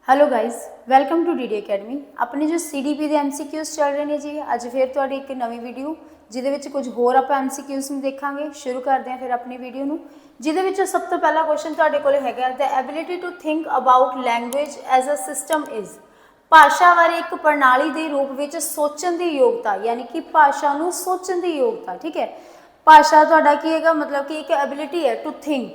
Hello guys, welcome to DD academy. अपने जो CDP के MCQs चल रहे हैं जी, अज फिर तुहाडी एक नवी वीडियो जिहदे कुछ होर आप MCQs में देखांगे। शुरू करते हैं फिर अपनी वीडियो नूं, जिहदे सब तो पहला क्वेश्चन तुहाडे कोल हैगा the ability to think about language as a system is. भाषा बारे एक प्रणाली के रूप में सोचण की योग्यता, यानी कि भाषा नूं सोचण की योग्यता। ठीक है, भाषा तुहाडा की हैगा, मतलब कि एक एबिलिटी है टू थिंक,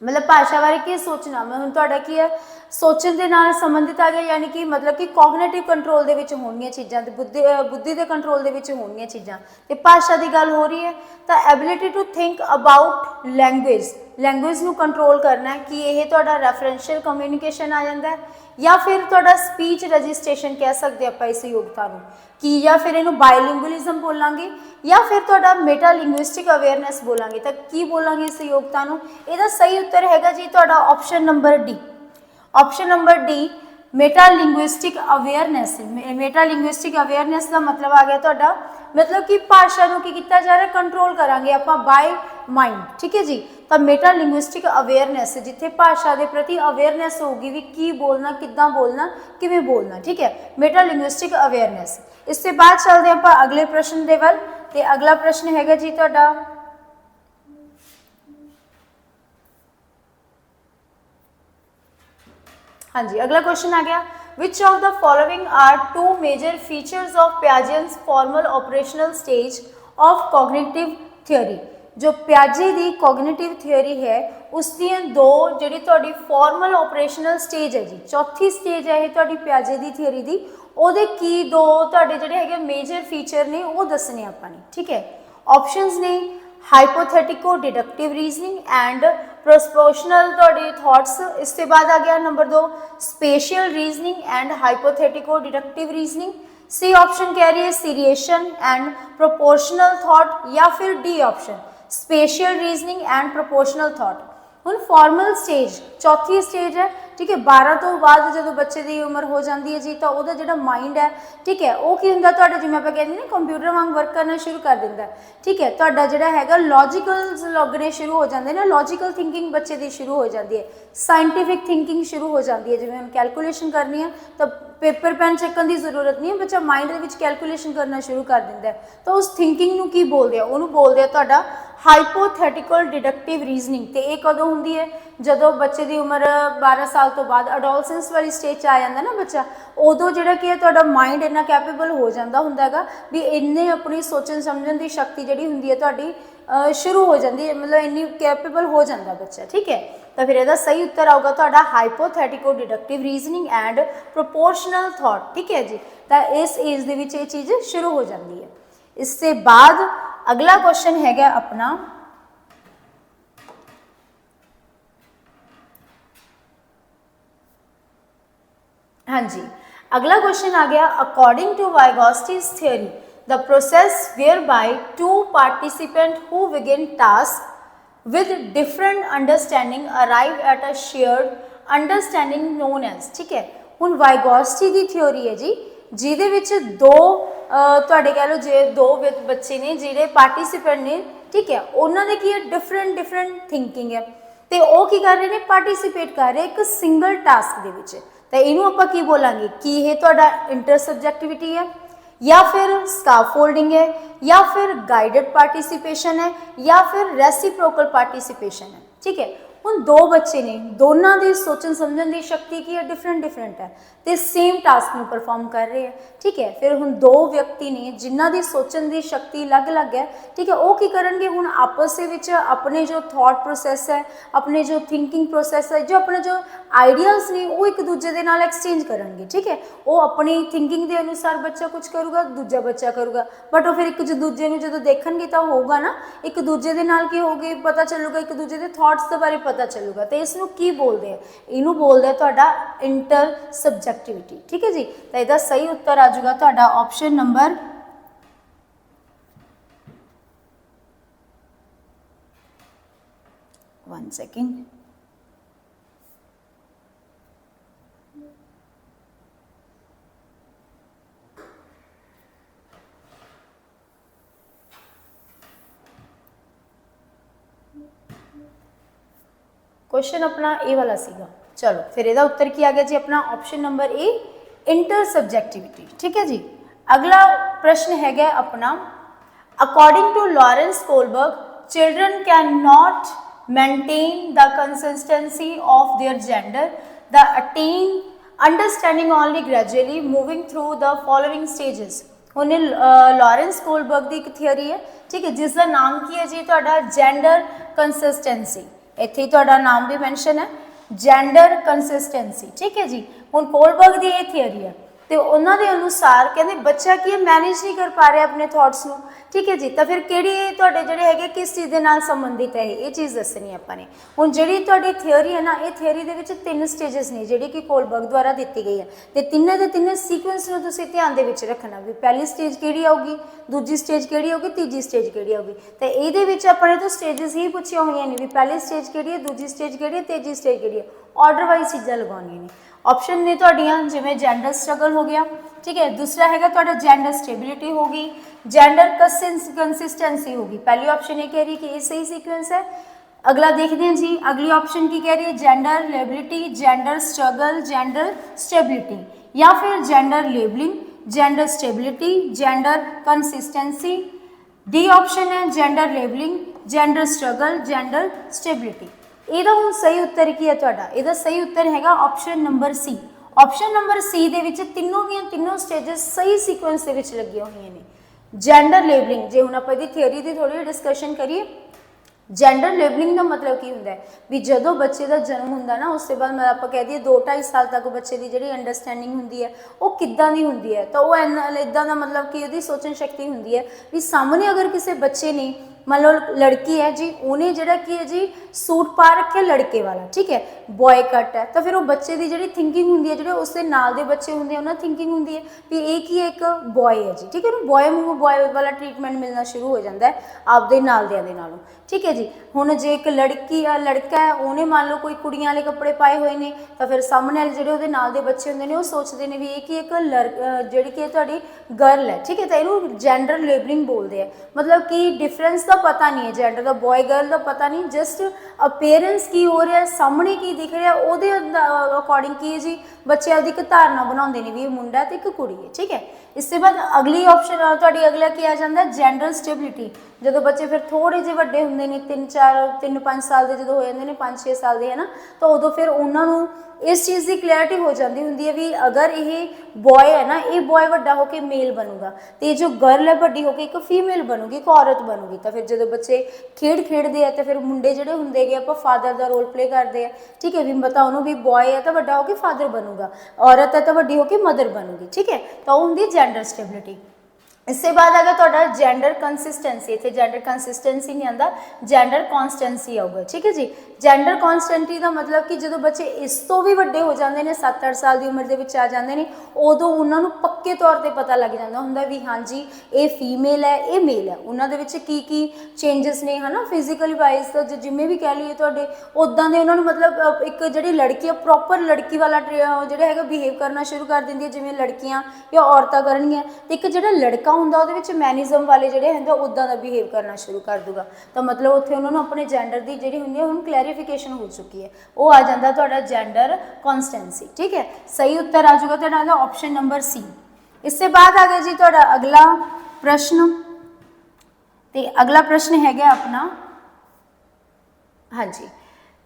मतलब भाषा बारे की सोचना। मैं हुण तुहाडा की है सोचण दे नाल संबंधित आ गया, यानी कि मतलब कि कॉग्निटिव कंट्रोल दे विच होणगियां चीज़ां ते बुद्धि दे कंट्रोल दे विच होणगियां चीज़ां ते भाषा की गल हो रही है। तो ability to think about language नूं कंट्रोल करना है कि यह तुहाडा रेफरेंशियल कम्यूनीकेशन आ जाता है, या फिर तुहाडा स्पीच रजिस्ट्रेशन कह सकते आप इस योग्यता नूं कि, या फिर इनू बायलिंगुअलिज्म बोलांगे, या फिर तुहाडा मेटा लिंग्विस्टिक अवेयरनैस बोलांगे। तो की बोलांगे इस योग्यता नूं? इहदा सही उत्तर हैगा जी तुहाडा option number D. Option number D Meta linguistic awareness. Meta linguistic awareness का मतलब आ गया तुहाडा, मतलब कि भाषा नूं की कीता जा रहा, कंट्रोल करांगे आपां बाय माइंड। ठीक है जी, तो मेटा लिंग्विस्टिक अवेयरनैस जिथे भाषा के प्रति अवेयरनैस होगी भी की बोलना, किद्दां बोलना, किवें बोलना। ठीक है, मेटा लिंग्विस्टिक अवेयरनैस। इसके बाद चलते हैं आप अगले प्रश्न के वल। तो अगला प्रश्न हैगा जी तुहाडा, हाँ जी, अगला क्वेश्चन आ गया, which of the following are two major features of Piaget's formal operational stage of cognitive theory. जो पियाजे की कॉग्निटिव थ्योरी है उसकी दो जी तुहाडी फॉर्मल ऑपरेशनल स्टेज है जी, चौथी स्टेज है तुहाडी पियाजे की थ्योरी की। उहदे की दो तुहाडे जिहड़े हैगे मेजर फीचर ने वो दसने आपां ने। ठीक है, ऑप्शंस ने hypothetico deductive reasoning and proportional thoughts. इसके बाद आ गया number 2 spatial reasoning and hypothetico deductive reasoning. C option कह रही है सीरिएशन एंड प्रोपोर्शनल थॉट, या फिर D option spatial reasoning and proportional thought. हुण फॉर्मल स्टेज चौथी स्टेज है। ठीक है, 12 तो बाद जो बच्चे की उम्र हो जाती है जी, तो वह जो माइंड है, ठीक है, वो की होंगे तुहाडा, जिवें आपां कहंदे ना कंप्यूटर वांग वर्क करना शुरू कर दिंदा है। ठीक है, तुहाडा जिहड़ा हैगा लॉजिकल्स लगने शुरू हो जाते हैं ना, लॉजिकल थिंकिंग बच्चे की शुरू हो जाती है, साइंटिफिक थिंकिंग शुरू हो जाती है। जिवें हुण कैलकुलेशन करनी है तो पेपर पेन चक्कन की जरूरत नहीं है, बच्चा माइंड दे विच कैलकुलेशन करना शुरू कर दिंदा है। तो उस थिंकिंग नूं की बोलदे आ, उहनूं बोलदे आ तुहाडा हाइपोथेटिकल डिडक्टिव रीजनिंग। तो ये कदों होंदी है? जदों बच्चे की उम्र 12 साल तो बाद अडोलसेंस वाली स्टेज आ जाता ना बच्चा, उदों जिहड़ा कि तुहाडा माइंड इन्ना कैपेबल हो जाता हुंदा हैगा भी इन्ने अपनी सोचण समझण की शक्ति जिहड़ी हुंदी है तुहाडी शुरू हो जाती है, मतलब इन्नी कैपेबल हो जाता बच्चा। ठीक है, तो फिर यदा सही उत्तर आऊगा तुहाडा hypothetico deductive reasoning and proportional thought. ठीक है जी, तो इस एज दे विच ये चीज़ शुरू हो जाती है। इससे बाद अगला क्वेश्चन हैगा अपना, हाँ जी, अगला क्वेश्चन आ गया, according to Vygotsky's theory the process whereby two participant who begin task with different understanding arrive at a shared understanding known as। ठीक है, हुण वाइगोस्की की थ्योरी है जी, जिहदे विच दो तुहाडे कह लो जे दो बच्चे ने जिहड़े पार्टिसिपेंट ने, ठीक है, उन्होंने की है डिफरेंट थिंकिंग है, तो वो की कर रहे हैं, पार्टिसिपेट कर रहे एक सिंगल टास्क दे विच। तो इनू आपां की बोलांगे कि यह तुहाडा इंटर सब्जैक्टिविटी है, या फिर स्काफोल्डिंग है, या फिर गाइडेड पार्टिसिपेशन है, या फिर रेसिप्रोकल पार्टिसिपेशन है। ठीक है, हुण दो बच्चे ने, दोनों की सोचण समझण की शक्ति की है डिफरेंट है, तो सेम टास्क में परफॉर्म कर रहे हैं। ठीक है, फिर हुण दो व्यक्ति ने जिन्हों की सोचण की शक्ति अलग अलग है, ठीक है, वो की करनगे हुण आपस विच अपने जो थॉट प्रोसैस है, अपने जो थिंकिंग प्रोसैस है, जो अपने जो आइडियाज़ ने वो एक दूजे के नाल एक्सचेंज करनगे। ठीक है, वो अपनी थिंकिंग के अनुसार बच्चा कुछ करूगा, दूजा बच्चा करूगा, बट वो फिर एक दूजे को जो देखणगे तो होगा ना, एक दूजे के नाल की होगी पता चलूगा, एक दूजे के थॉट्स के बारे पता चलूगा। तो इसनूं की बोलते हैं? इनू बोलते हैं तुहाडा इंटर सब्जैक्टिविटी। ठीक है जी, तो इसका सही उत्तर आ जाऊगा तुहाडा ऑप्शन नंबर 1 सेकेंड। क्वेश्चन अपना ए वाला सीगा, चलो फिर ਇਹਦਾ उत्तर की आ गया जी अपना option number A intersubjectivity. ठीक है जी। अगला प्रश्न है अपना according to Lawrence Kohlberg children can not maintain the consistency of their gender, the attain understanding only gradually moving through the following stages। ਉਹਨੇ लॉरेंस कोलबर्ग ਦੀ ਇੱਕ ਥਿਉਰੀ ਹੈ, ठीक है, जिसका नाम की है जी ਤੁਹਾਡਾ जेंडर कंसिस्टेंसी। ਇੱਥੇ ਹੀ ਤੁਹਾਡਾ ਨਾਮ ਵੀ ਮੈਂਸ਼ਨ ਹੈ जेंडर कंसिस्टेंसी। ठीक है जी। ਹੁਣ ਕੋਲਬਰਗ ਦੀ ਇਹ ਥਿਉਰੀ ਹੈ ਤੇ ਉਹਨਾਂ ਦੇ ਅਨੁਸਾਰ ਕਹਿੰਦੇ ਬੱਚਾ ਕੀ ਮੈਨੇਜ ਨਹੀਂ ਕਰ ਪਾ ਰਿਹਾ ਆਪਣੇ ਥਾਟਸ ਨੂੰ। ठीक है जी। तो फिर ਕਿਹੜੀ ਤੁਹਾਡੇ ਜਿਹੜੇ ਹੈਗੇ ਕਿਸ ਚੀਜ਼ ਦੇ ਨਾਲ ਸੰਬੰਧਿਤ ਹੈ ਇਹ ਚੀਜ਼ ਦੱਸਣੀ ਆਪਾਂ ਨੇ। ਹੁਣ ਜਿਹੜੀ ਤੁਹਾਡੀ ਥਿਉਰੀ ਹੈ ਨਾ ਇਹ ਥਿਉਰੀ ਦੇ ਵਿੱਚ 3 ਸਟੇजेस ਨੇ ਜਿਹੜੀ ਕਿ ਕੋਲਬਰਗ ਦੁਆਰਾ ਦਿੱਤੀ ਗਈ ਹੈ ਤੇ ਤਿੰਨੇ ਦੇ ਤਿੰਨੇ ਸੀਕੁਐਂਸ ਨੂੰ ਤੁਸੀਂ ਧਿਆਨ ਦੇ ਵਿੱਚ ਰੱਖਣਾ ਵੀ ਪਹਿਲੀ ਸਟੇਜ ਕਿਹੜੀ ਆਊਗੀ, ਦੂਜੀ ਸਟੇਜ ਕਿਹੜੀ ਆਊਗੀ, ਤੀਜੀ ਸਟੇਜ ਕਿਹੜੀ ਆਊਗੀ। ਤੇ ਇਹਦੇ ਵਿੱਚ ਆਪਣੇ ਤੋਂ ਸਟੇजेस ਹੀ ਪੁੱਛੀਆਂ ਹੋਈਆਂ ਨੇ ਵੀ ਪਹਿਲੀ ਸਟੇਜ ਕਿਹੜੀ ਹੈ, ਦੂਜੀ ਸਟੇਜ ਕਿਹੜੀ ਹੈ, ਤੀਜੀ ਸਟੇਜ ਕਿਹੜੀ ਹੈ। ਆਰਡਰ ਵਾਈਜ਼ ਚੀਜ਼ਾਂ ਲਗਾਉਣੀਆਂ ਨੇ। ऑप्शन ने ਤੁਹਾਡੀਆਂ ਜਿਵੇਂ जेंडर स्ट्रगल हो गया, ठीक है, दूसरा हैगा ਤੁਹਾਡਾ जेंडर स्टेबिलिटी होगी, जेंडर कंसिस्टेंसी होगी। पहली ऑप्शन ये कह रही है कि ये सही सीक्वेंस है। अगला देखते हैं जी अगली ऑप्शन की कह रही है gender lability, gender struggle, gender stability, या फिर gender labelling, gender stability, gender consistency. D option है gender labelling, gender struggle, gender stability. ਇਹਦਾ ਹੁਣ ਸਹੀ ਉੱਤਰ ਕੀ ਹੈ ਤੁਹਾਡਾ? ਇਹਦਾ ਸਹੀ ਉੱਤਰ ਹੈਗਾ ਆਪਸ਼ਨ ਨੰਬਰ ਸੀ। ਆਪਸ਼ਨ ਨੰਬਰ ਸੀ ਦੇ ਵਿੱਚ ਤਿੰਨੋਂ ਦੀਆਂ ਤਿੰਨੋਂ ਸਟੇजेस ਸਹੀ ਸੀਕੁਐਂਸ ਦੇ ਵਿੱਚ ਲੱਗੀਆਂ ਹੋਈਆਂ ਨੇ। ਜੈਂਡਰ ਲੇਬਲਿੰਗ, ਜੇ ਹੁਣ ਆਪਾਂ ਇਹਦੀ ਥਿਉਰੀ ਦੀ ਥੋੜੀ ਡਿਸਕਸ਼ਨ ਕਰੀਏ, ਜੈਂਡਰ ਲੇਬਲਿੰਗ ਦਾ ਮਤਲਬ ਕੀ ਹੁੰਦਾ ਹੈ ਵੀ ਜਦੋਂ ਬੱਚੇ ਦਾ ਜਨਮ ਹੁੰਦਾ ਨਾ ਉਸ ਤੋਂ ਬਾਅਦ ਮਤਲਬ ਆਪਾਂ ਕਹਿ ਦਈਏ 2-2.5 ਸਾਲ ਤੱਕ ਬੱਚੇ ਦੀ ਜਿਹੜੀ ਅੰਡਰਸਟੈਂਡਿੰਗ ਹੁੰਦੀ ਹੈ ਉਹ ਕਿੱਦਾਂ ਦੀ ਹੁੰਦੀ ਹੈ, ਤਾਂ ਉਹ ਇੱਦਾਂ ਦਾ ਮਤਲਬ ਕਿ ਉਹਦੀ ਸੋਚਣ ਸ਼ਕਤੀ ਹੁੰਦੀ ਹੈ ਵੀ ਸਾਹਮਣੇ ਅਗਰ ਕਿਸੇ ਬੱਚੇ ਨੇ मान लो लड़की है जी उन्हें जरा की है जी सूट पा रखे लड़के वाला, ठीक है, बॉय कट है, तो फिर वो बच्चे की जी थिंकिंग होंगी है जो उसके नाल दे बच्चे होंगे उन्होंने थिंकिंग होंगी है भी एक ही एक बॉय है जी, ठीक है, बॉय मूव बॉय वाला ट्रीटमेंट मिलना शुरू हो जाता है आपके नालदियां दे नालों। ठीक है जी। हुण जे एक लड़की आ लड़का है उन्हें मान लो कोई कुड़ियां वाले कपड़े पाए हुए ने तो फिर सामने वाले जो उहदे नाल दे बच्चे होंगे ने वो सोचते हैं भी एक ही एक जिहड़ी कि तुहाडी गर्ल है, ठीक है, तो इहनूं जेंडर लेबलिंग बोलते हैं। मतलब कि डिफरेंस का पता नहीं है, जेंडर का बॉय गर्ल का पता नहीं, जस्ट अपीयरेंस की हो रहा है, सामने की दिख रहा है उहदे अकॉर्डिंग की है जी बच्चे आपकी एक धारणा बनाते हैं भी ये मुंडा तो एक कुड़ी है। ठीक है। इसके बाद अगली ऑप्शन तुहाडी अगला की आ जाता है जेंडर स्टेबिलिटी। जो बच्चे फिर थोड़े जे वड्डे होंगे ने 3-5 साल के जो हो जाते हैं 5-6 साल के है ना, तो उदों फिर उन्होंने इस चीज़ की क्लैरिटी हो जाती होंगी है भी अगर ये बॉय है ना ये बॉय वड्डा होकर मेल बनूगा तो जो गर्ल है वड्डी होकर एक फीमेल बनूगी, एक औरत बनूगी। तो फिर जो बच्चे खेडते हैं तो फिर मुंडे जोड़े होंगे आप फादर का रोल प्ले करते हैं, ठीक है, भी पता उन्होंने भी बॉय है तो वड्डा होकर फादर बनूगा, औरत है तो वड्डी होकर मदर बनूगी। ठीक है, तो होंगी जेंडर स्टेबिलिटी। इससे बाद आएगा तुहाडा जेंडर कंसिस्टेंसी। इत्थे जेंडर कंसिस्टेंसी नहीं आंदा, जेंडर कॉन्सटेंसी आऊगा। ठीक है जी। जेंडर कॉन्सटेंटी का मतलब कि जो बच्चे इस तो भी वड्डे हो जाते हैं 7-8 साल की उम्र के आ जाते हैं उदों उन्होंने पक्के तौर पर पता लग जाता होंगे भी हाँ जी ये फीमेल है ये मेल है। उन्होंने की चेंजिस ने है ना फिजिकल वाइज तो जिमें भी कह लीए तुहाडे उदां दे उन्होंने मतलब एक जी लड़की प्रॉपर लड़की वाला जो है बिहेव करना शुरू कर देंदी है जिमें लड़कियां या औरतां करनगियां। एक जो लड़का होंदा उहदे विच मैनिज्म वाले जिहड़े होंदे उदां दा बिहेव करना शुरू कर दूगा। तो मतलब उत्थे उन्होंने अपने जेंडर की जिहड़ी हुंदी है हुण क्लैरिफिकेशन हो चुकी है, वो आ जाता तुहाडा जेंडर कॉन्सटेंसी। ठीक है, सही उत्तर आ जाऊगा तुहाडा ऑप्शन नंबर सी। इससे बाद आ गया जी तुहाडा अगला प्रश्न, ते अगला प्रश्न है अपना, हाँ जी,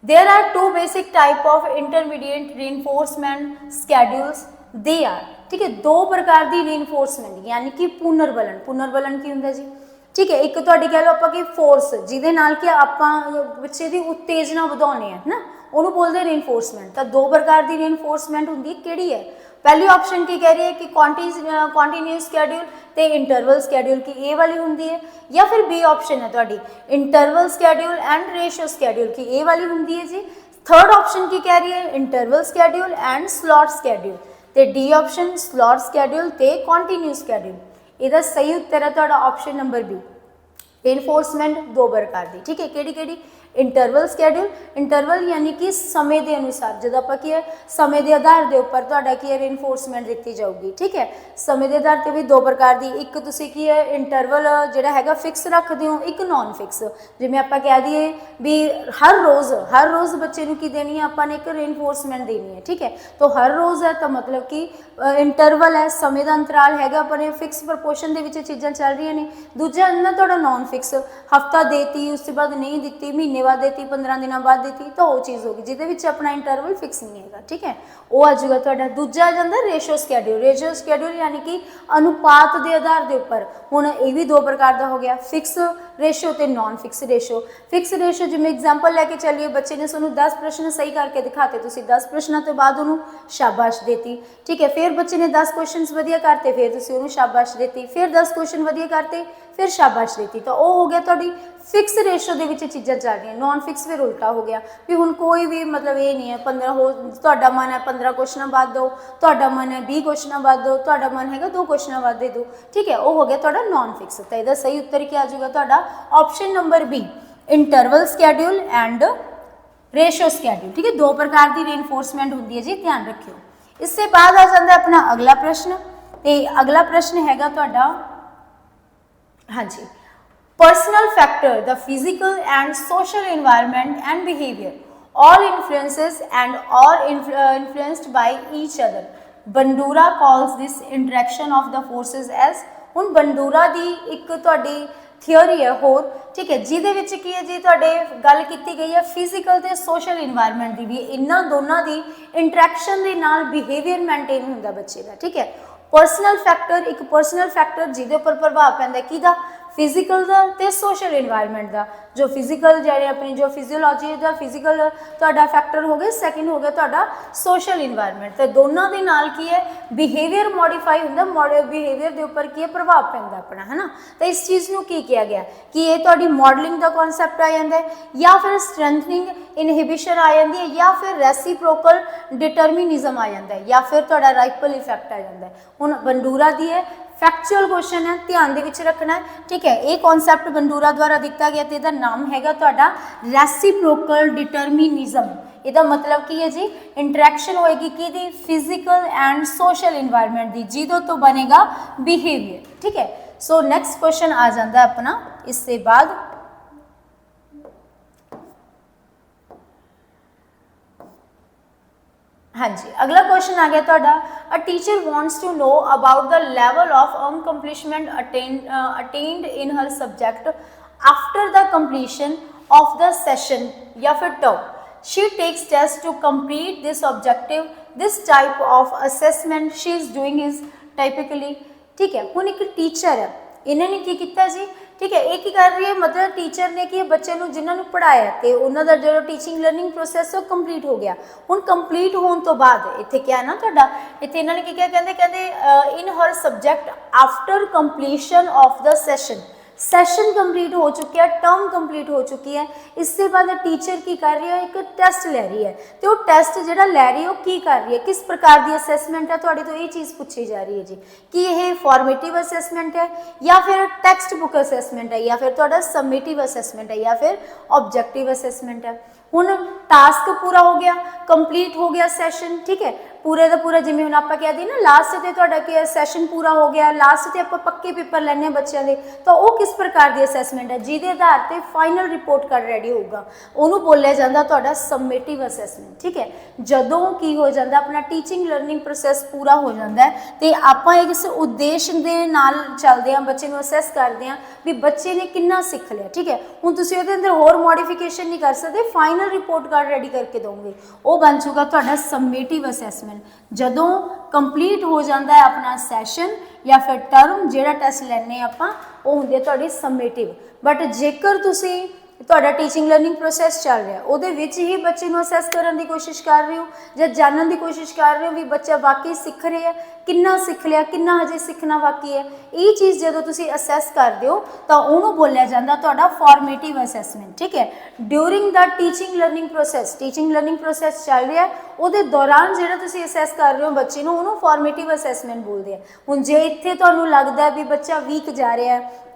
there are 2 basic type of intermediate reinforcement schedules, they are, ठीक है, 2 प्रकार की रीइंफोर्समेंट यानी कि पुनर्बलन। पुनर्बलन की होंगे जी, ठीक है, एक तो कह लो आप कि फोर्स जिहदे नाल कि आपां बच्चे की उत्तेजना वधाउने है ना उन्होंने बोलते हैं रीइंफोर्समेंट। तो 2 प्रकार की रीइंफोर्समेंट होंगी है, किहड़ी है? पहली ऑप्शन की कह रही है कि कॉन्टीन्यूस स्कैड्यूल ते इंटरवल स्कैड्यूल की ए वाली होंगी है, या फिर बी ऑप्शन है तुहाडी interval schedule and ratio schedule की ए वाली होंगी है जी। थर्ड ऑप्शन की कह रही है interval schedule and slot schedule, ते डी ऑप्शन स्लॉट स्कैड्यूल ते कॉन्टीन्यूस स्कैड्यूल। इसका सही उत्तर है तुहाडा ऑप्शन नंबर बी, रीइंफोर्समेंट 2 प्रकार की। ठीक है, केड़ी केड़ी? इंटरवल स्कैड्यूल, इंटरवल यानी कि समय के अनुसार जो आप की है समय के आधार के उपर तुहाडा की है रेनफोर्समेंट दी जाऊगी। ठीक है, समय के आधार पर भी दो प्रकार की, एक तुसीं की है इंटरवल जिहड़ा हैगा फिक्स रखते हो, एक नॉन फिक्स। जिवें आपां कह दईए भी हर रोज़ बच्चे नूं की देनी है, आपां ने एक रेनफोर्समेंट देनी है। ठीक है, तो हर रोज़ है तो मतलब कि इंटरवल है, समय का अंतराल है, अपने फिक्स प्रपोर्शन के चीज़ां चल रही ने। दूजा ना थोड़ा नॉन फिक्स, हफ्ता देती उसके बाद नहीं दी, महीने बाद देती, 15 दिनों बाद देती, तो वो चीज़ होगी जिहदे अपना इंटरवल फिक्स नहीं है। ठीक है, वो आ जाएगा थोड़ा। दूजा आ जाता रेशो स्कैड्यूल, रेशो स्कैड्यूल यानी कि अनुपात के आधार के उपर। हुण ये भी दो प्रकार का हो गया, फिक्स रेशो तो non fix ratio. Fix ratio जिवें एग्जाम्पल लैके चलिए, बच्चे ने सूँ 10 प्रश्न सही करके दिखाते, तुसीं 10 प्रश्नों तो बाद उन्होंने शाबाश देती। ठीक है, फिर बच्चे ने 10 क्वेश्चन वधिया करते, फिर तुसीं उन्होंने शाबाश देती, फिर 10 क्वेश्चन वधिया करते, फिर शाबाश देती। तो वह हो गया थोड़ी फिक्स रेशो के चीज़ां चल रही। नॉन फिक्स फिर उल्टा हो गया भी हुण कोई भी मतलब ये नहीं है 15 हो तुहाडा मन है 15 क्वेश्चन बाद दो, तुहाडा मन है 20 क्वेश्चन बाद दो, तुहाडा मन है 2 क्वेश्चन बाद दे दो। ठीक है, वो हो गया थोड़ा नॉन फिक्स। तो इसका सही उत्तर क्या आ जाएगा तुहाडा option number B, interval schedule and ratio schedule. ठीक है, दो प्रकार की रेनफोर्समेंट होंदी है जी, ध्यान रखियो। इससे बाद आ जाता है अपना अगला प्रश्न, तो अगला प्रश्न हैगा तुहाडा, हाँ जी, personal factor the physical and social environment and behaviour all influences and all influenced by each other. Bandura calls this interaction of the forces as, ਹੁਣ ਬੰਡੂਰਾ ਦੀ ਇੱਕ ਤੁਹਾਡੀ ਥਿਓਰੀ ਹੈ ਹੋਰ, ਠੀਕ ਹੈ, ਜਿਹਦੇ ਵਿੱਚ ਕੀ ਹੈ ਜੀ ਤੁਹਾਡੇ ਗੱਲ ਕੀਤੀ ਗਈ ਹੈ ਫਿਜ਼ੀਕਲ ਤੇ ਸੋਸ਼ਲ ਇਨਵਾਇਰਨਮੈਂਟ ਦੀ ਵੀ, ਇਹਨਾਂ ਦੋਨਾਂ ਦੀ ਇੰਟਰੈਕਸ਼ਨ ਦੇ ਨਾਲ ਬਿਹੇਵੀਅਰ ਮੇਨਟੇਨ ਹੁੰਦਾ ਬੱਚੇ ਦਾ। ਠੀਕ ਹੈ, पर्सनल फैक्टर, एक पर्सनल फैक्टर जिहदे उपर प्रभाव पैंदा किहदा, फिजिकल का ते सोशल इन्वायरमेंट का। जो फिजिकल जिहड़े अपनी जो फिजियोलॉजी का फिजिकल तुहाडा फैक्टर हो गया, सैकेंड हो गया तुहाडा सोशल इन्वायरमेंट। तो दोनों के नाल की है बिहेवियर मॉडिफाई हुंदा, बिहेवियर के उपर की है प्रभाव पैंदा अपना, है ना। तो इस चीज़ नूं की किया गया कि ये तुहाडी मॉडलिंग का कॉन्सैप्ट आ जाता है, या फिर स्ट्रेंथनिंग इनहिबिशन आ जाती है, या फिर रेसिप्रोकल डिटरमिनिज्म आ जाता है, या फिर तुहाडा राइपल इफैक्ट आ जाता है। हुण बंडूरा दी है फैक्चुअल क्वेश्चन है, ध्यान दे विच रखना है। ठीक है, ये कॉन्सैप्ट बंडूरा द्वारा दिता गया, तो इसका नाम हैगा तुहाडा रेसिप्रोकल डिटरमिनिज्म। इसका मतलब की है जी, इंटरैक्शन होएगी कि फिजिकल एंड सोशल इन्वायरमेंट की, जिदों तो बनेगा बिहेवियर। ठीक है, सो नैक्सट क्वेश्चन आ जाता है अपना इससे बाद, हाँ जी, अगला क्वेश्चन आ गया तुहाडा, a teacher wants to know about the level of accomplishment attained in her subject after the completion of the session या फिर term. She takes test to complete this objective, this type of assessment she is doing is typically. ठीक है, हुण एक teacher है, इन्होंने की किया जी, ठीक है, एक ही कर रही है, मतलब टीचर ने कि बच्चे को जिन्होंने पढ़ाया तो उन्होंने जो टीचिंग लर्निंग प्रोसैस वो कंप्लीट हो गया। हुण कंप्लीट होने तो बाद इत्थे क्या है ना तुहाडा, इत्थे इन्होंने की क्या कहते in her subject after completion of the session, session complete हो चुकी है, टर्म कंप्लीट हो चुकी है। इससे बाद टीचर की कर रही है, एक टेस्ट ले रही है, तो वो टेस्ट जो ले रही है वो की कर रही है, किस प्रकार की असैसमेंट है, थोड़ी तो ये चीज़ पूछी जा रही है जी कि यह फॉर्मेटिव असैसमेंट है या फिर टैक्सट बुक असैसमेंट है या फिर थोड़ा समेटिव असैसमेंट है या फिर ऑब्जेक्टिव असैसमेंट है। हुण टास्क पूरा हो गया, कंप्लीट हो गया सैशन। ठीक है, पूरे का पूरा जिमें हम आप कह दी ना लास्ट से तुहाडा कि सैशन पूरा हो गया, लास्ट से आप पक्के पेपर लैने बच्चों के, तो वो किस प्रकार की असैसमेंट है जिहदे आधार पर फाइनल रिपोर्ट कार्ड रेडी होगा, उन्होंने बोलिया जाता तुहाडा समेटिव असैसमेंट। ठीक है, जदों की हो जाता अपना टीचिंग लर्निंग प्रोसैस पूरा हो जाता है तो आप इस उद्देश्य के नाल चलते हैं, बच्चे को असैस करते हैं भी बच्चे ने कितना सीख लिया। ठीक है, हुण तुसीं उहदे अंदर होर मॉडिफिकेशन नहीं कर सकते, फाइनल रिपोर्ट कार्ड रेडी करके दोगे, वो बन चुका तुहाडा समेटिव असैसमेंट। जदों कंप्लीट हो जाता है अपना सैशन या फिर टर्म जिहड़ा टेस्ट लैने आपां वो हुंदे तुहाडी समेटिव। बट जेकर तुसीं तुहाडा टीचिंग लर्निंग प्रोसैस चल रहा है उहदे विच ही बच्चे नूं असैस करन दी कोशिश कर रहे हो या जानन दी कोशिश कर रहे हो भी बच्चा वाकई सीख रहा है, कितना सीख लिया, कितना हजे सीखना बाकी है, ये चीज़ जदों तुसीं असैस करदे हो तो उहनूं बोलिया जांदा तुहाडा फॉर्मेटिव असैसमेंट। ठीक है, during the teaching learning process चल रहा है उहदे दौरान जिहड़ा तुसीं असैस कर रहे हो बच्चे नूं उहनूं फॉर्मेटिव असैसमेंट बोलदे आ। हुण जे इत्थे तुहानूं लगदा है भी बच्चा वीक जा रहा है,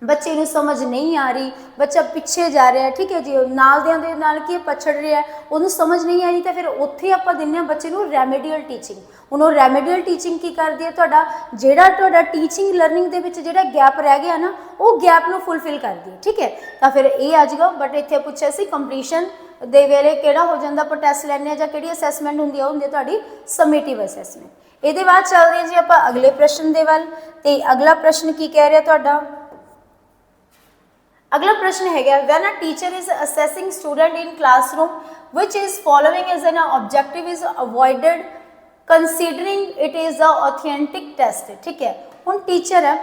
ਬੱਚੇ ਨੂੰ ਸਮਝ ਨਹੀਂ ਆ ਰਹੀ, ਬੱਚਾ ਪਿੱਛੇ ਜਾ ਰਿਹਾ, ਠੀਕ ਹੈ ਜੀ, ਨਾਲਦਿਆਂ ਦੇ ਨਾਲ ਕੀ ਪਛੜ ਰਿਹਾ, ਉਹਨੂੰ ਸਮਝ ਨਹੀਂ ਆ ਰਹੀ, ਤਾਂ ਫਿਰ ਉੱਥੇ ਆਪਾਂ ਦਿੰਦੇ ਹਾਂ ਬੱਚੇ ਨੂੰ ਰੈਮੀਡੀਅਲ ਟੀਚਿੰਗ। ਹੁਣ ਉਹ ਰੈਮੀਡੀਅਲ ਟੀਚਿੰਗ ਕੀ ਕਰਦੀ ਹੈ, ਤੁਹਾਡਾ ਟੀਚਿੰਗ ਲਰਨਿੰਗ ਦੇ ਵਿੱਚ ਜਿਹੜਾ ਗੈਪ ਰਹਿ ਗਿਆ ਨਾ, ਉਹ ਗੈਪ ਨੂੰ ਫੁੱਲਫਿਲ ਕਰਦੀ ਹੈ, ਠੀਕ ਹੈ। ਤਾਂ ਫਿਰ ਇਹ ਆ ਜਾਊਗਾ। ਬਟ ਇੱਥੇ ਪੁੱਛਿਆ ਸੀ ਕੰਪਲੀਸ਼ਨ ਦੇ ਵੇਲੇ ਕਿਹੜਾ ਹੋ ਜਾਂਦਾ, ਆਪਾਂ ਟੈਸਟ ਲੈਂਦੇ ਹਾਂ ਜਾਂ ਕਿਹੜੀ ਅਸੈਸਮੈਂਟ ਹੁੰਦੀ ਹੈ, ਉਹ ਹੁੰਦੀ ਹੈ ਤੁਹਾਡੀ ਸਮੇਟਿਵ ਅਸੈਸਮੈਂਟ। ਇਹਦੇ ਬਾਅਦ ਚੱਲਦੇ ਹਾਂ ਜੀ ਆਪਾਂ ਅਗਲੇ ਪ੍ਰਸ਼ਨ ਦੇ ਵੱਲ। ਤੇ ਅਗਲਾ ਪ੍ਰਸ਼ਨ ਕੀ ਕਹਿ ਰਿਹਾ ਤੁਹਾਡਾ, अगला प्रश्न है when a teacher is assessing student in classroom which is following is an objective is avoided considering it is a authentic taste. ठीक है, हुण टीचर है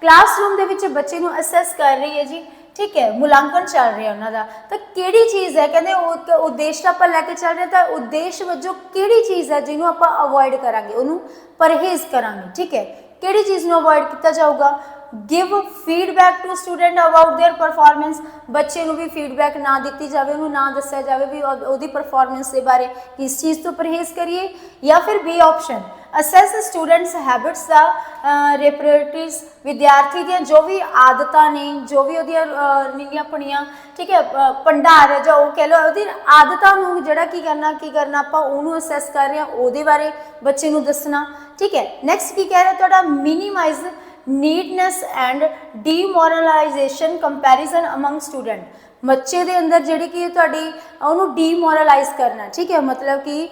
क्लासरूम दे विच बच्चे नूं असैस कर रही है जी, ठीक है, मुलांकन चल रहा है उन्हों का, तो किहड़ी चीज़ है, कहते उद्देश्य आप लैके चल रहे, तो उद्देश्य वजों किहड़ी चीज़ है जिन्हों आप अवॉइड करांगे, उन्होंने परहेज करांगे। ठीक है, किहड़ी चीज़ नूं अवॉइड किया जाऊगा, give feedback to student about their performance, बच्चे नूं भी फीडबैक ना दी जाए, उन्होंने ना दस्या जाए भी उसकी परफॉर्मेंस के बारे किस चीज़ तो परहेज करिए। या फिर B option assess students habits the reparatives, विद्यार्थी दी जो भी आदत ने, जो भी नींदियां पणियां, ठीक है, भंडार है जो कह लो वो आदतों जोड़ा की करना आप असैस कर रहे हैं, वो बारे बच्चे नूं दसना। ठीक है, नैक्सट की कह रहे थोड़ा minimise needless and demoralisation comparison among student, बच्चे दे अंदर जिहड़ी कि तुहाडी उहनूं डीमोरलाइज करना। ठीक है, मतलब कि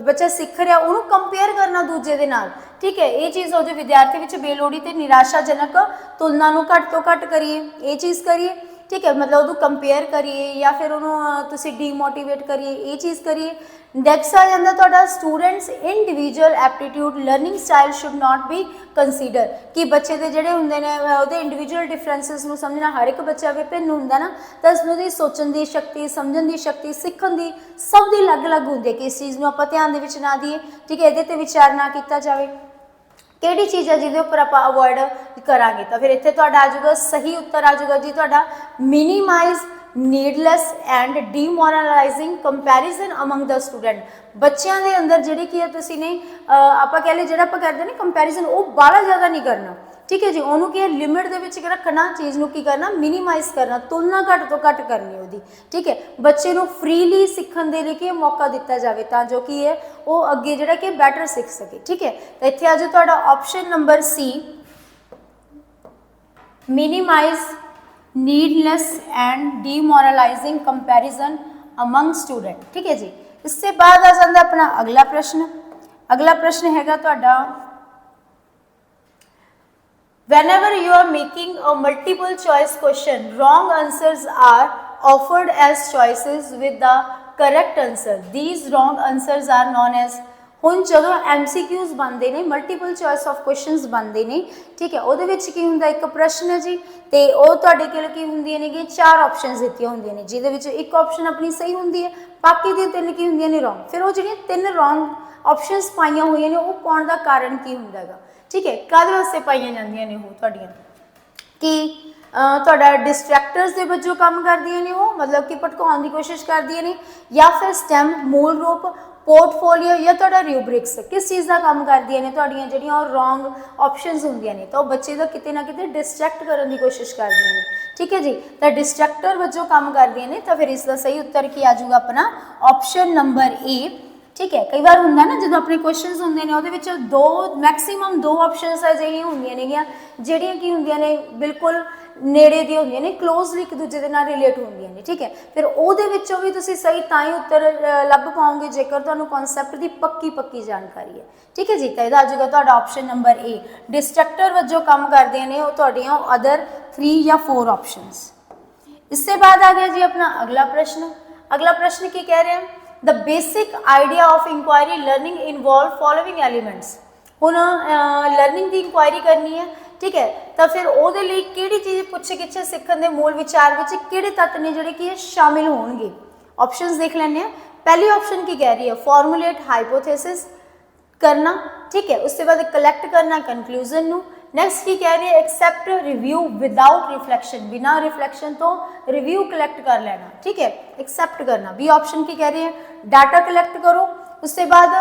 बच्चा सीख रहा उहनूं कंपेयर करना दूजे दे नाल। ठीक है, ये चीज़ हो जो विद्यार्थी विच बेलोड़ी ते निराशाजनक तुलना नूं घट तो घट करिए, ये चीज़ करिए। ठीक है, मतलब उहनूं कंपेयर करिए या फिर उहनूं तुसीं डीमोटिवेट करिए, ये चीज़ करिए। नैक्सट आ जाता तुहाडा students individual aptitude learning style should not be consider, कि बच्चे के जोड़े होंगे ने वो इंडिविजुअल डिफरेंसिस में समझना, हर एक बच्चा विभिन्न होंगे ना, तो उसकी सोचने की शक्ति, समझने की शक्ति, सीखने की सब की अलग अलग होंगी, कि इस चीज़ में आप ध्यान दे ना दिए। ठीक है, ये विचार ना किया जाए, किहड़ी चीज़ है जिहदे उपर आप अवॉइड करांगे, तो फिर इत्थे तुहाडा आ जाऊगा सही उत्तर आ जाऊगा जी तुहाडा minimise needless and demoralising comparison among the student, बच्चों के अंदर जिहड़ी की है तुसीं ने आप कह लीए जिहड़ा आप करदे ने कंपैरिजन, वो बाहला ज़्यादा नहीं करना। ठीक है जी, उन्होंने की लिमिट दे विच रखना, चीज़ नूं की करना, मिनीमाइज करना, तुलना घट तो घट करनी उहदी। ठीक है, बच्चे नूं फ्रीली सीखण दे लई कि मौका दिता जाए, तां जो कि है वो अगे जिहड़ा कि बैटर सीख सके। ठीक है, तो इत्थे आ जाओ तुहाडा option number C, minimise needless and demoralising comparison among student. ठीक है जी, इससे बाद आ जाता अपना अगला प्रश्न। अगला प्रश्न हैगा तुहाडा, whenever you are making a multiple choice question, wrong answers are offered as choices with the correct answer, these wrong answers are known as, हुण जदों MCQs बनते हैं, मल्टीपल चॉइस ऑफ क्वेश्चनस बनते हैं। ठीक है, वो की होंगे एक प्रश्न है जी, तो वह तुहाडे कोल की होंदियां ने, 4 ऑप्शंस दित्तियां होंदियां ने, जिहदे विच एक ऑप्शन अपनी सही होंदी है, बाकी दी 3 की होंदियां ने रॉन्ग। फिर वो जिहड़ियां 3 रॉन्ग ऑप्शंस पाईयां होईयां ने, वो पाउण दा कारण की हुंदा है। ठीक है, काहदे वास्ते पाईयां जांदियां ने वो तुहाडीआं, कि तुहाडा डिस्ट्रैक्टर्स के वजों काम करदियां ने, वो मतलब कि भटकाउण की कोशिश करदियां ने, या फिर स्टैम मूल रूप पोर्टफोलियो या तुहाडा रूब्रिक्स किस चीज़ का काम करदियां ने, तुहाडीआं जिहड़ियां रॉन्ग ऑप्शंस होंदियां ने, तो बच्चे का किते ना किते डिस्ट्रैक्ट करने की कोशिश करदियां ने। ठीक है जी, तो डिस्ट्रैक्टर वजों काम करदियां ने, तो फिर इसका सही उत्तर की आ जाऊगा अपना ऑप्शन नंबर ए। ठीक है, कई बार होंगे ना जो अपने क्वेश्चन होंगे ने, वो 2 मैक्सीमम 2 ऑप्शंस अजिहियां होंदियां ने जिहड़ियां की होंदियां ने बिल्कुल नेड़े दी होंदियां ने, क्लोजली एक दूजे के नाल रिलेट होंदियां ने। ठीक है, फिर उहदे विचों भी तुसीं सही तां ही उत्तर लभ पाओगे जेकर तुहानूं कॉन्सैप्ट की पक्की जानकारी है। ठीक है जी, तो इहदा आ जाएगा तुहाडा ऑप्शन नंबर ए, डिस्ट्रैक्टर वजों काम करदियां ने वो तुहाडीआं अदर 3 या 4 ऑप्शंस। इससे बाद आ गया जी अपना अगला प्रश्न। अगला प्रश्न की कह रहे हैं, the basic idea of inquiry learning involve following elements. हुण लर्निंग की इंक्वायरी करनी है, ठीक है, तो फिर ਉਹਦੇ ਲਈ ਕਿਹੜੀ चीज़ पुछे गिछे सीखण के मूल विचार विच किहड़े तत्व ने जिहड़े कि शामिल होणगे। ऑप्शंस देख लैंदे हैं। पहली ऑप्शन की कह रही है फॉर्मुलेट हाइपोथेसिस करना। ठीक है, उसके बाद कलैक्ट करना कंक्लूजन नू। नैक्सट की कह रही है एक्सेप्ट रिव्यू विदाउट रिफ्लैक्शन, बिना रिफ्लैक्शन तो रिव्यू कलैक्ट कर लेना। ठीक है, एक्सेप्ट करना। बी ऑप्शन की कह रही है डाटा कलैक्ट करो, उसके बाद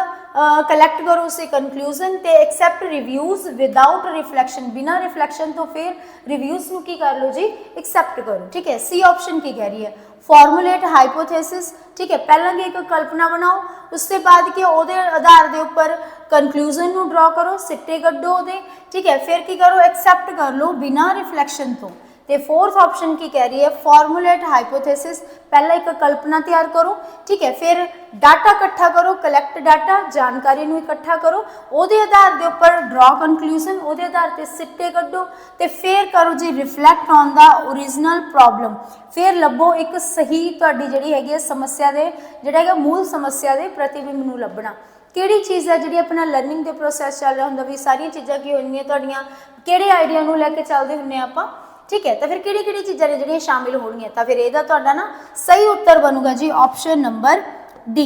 कलैक्ट करो उसे कंक्लूजन ते एक्सैप्ट रिव्यूज़ विदाउट रिफ्लैक्शन, बिना रिफ्लैक्शन तो फिर रिव्यूज़ को की कर लो जी एक्सैप्ट करो। ठीक है, सी ऑप्शन की कह रही है फॉर्मुलेट हाइपोथेसिस। ठीक है, पहला की एक कल्पना बनाओ, उसके बाद कि ਉਹਦੇ आधार के उपर कंक्लूजन ਨੂੰ ड्रॉ करो, सिट्टे कड्डो ਉਹਦੇ। ठीक है, फिर की करो एक्सैप्ट कर लो बिना रिफ्लैक्शन तो। तो फोर्थ ऑप्शन की कह रही है फॉर्मुलेट हाइपोथेसिस, पहला एक कल्पना तैयार करो। ठीक है, फिर डाटा इकट्ठा करो, कलैक्ट डाटा, जानकारी ਨੂੰ इकट्ठा करो, ਉਹਦੇ आधार के उपर ड्रॉ कंक्लूजन, ਉਹਦੇ आधार ਤੇ सिट्टे कड्डो, तो फिर करो जी reflect on the original problem, फिर लभो एक सही तुहाडी जिहड़ी हैगी है समस्या दे जिहड़ा हैगा मूल समस्या दे प्रतिबिंब ਨੂੰ ਲੱਭਣਾ। ਕਿਹੜੀ ਚੀਜ਼ है जी अपना लर्निंग के प्रोसैस चल रहा होंदा भी सारिया चीज़ां की होंदियां तुहाडियां किहड़े आइडिया ਨੂੰ ਲੈ ਕੇ ਚੱਲਦੇ ਹੁੰਨੇ ਆਪਾਂ। ठीक है, तो फिर किहड़ी चीज़ां ने जिहड़ियां शामिल होणगियां, तो फिर इहदा तुहाडा ना सही उत्तर बनूगा जी ऑप्शन नंबर डी।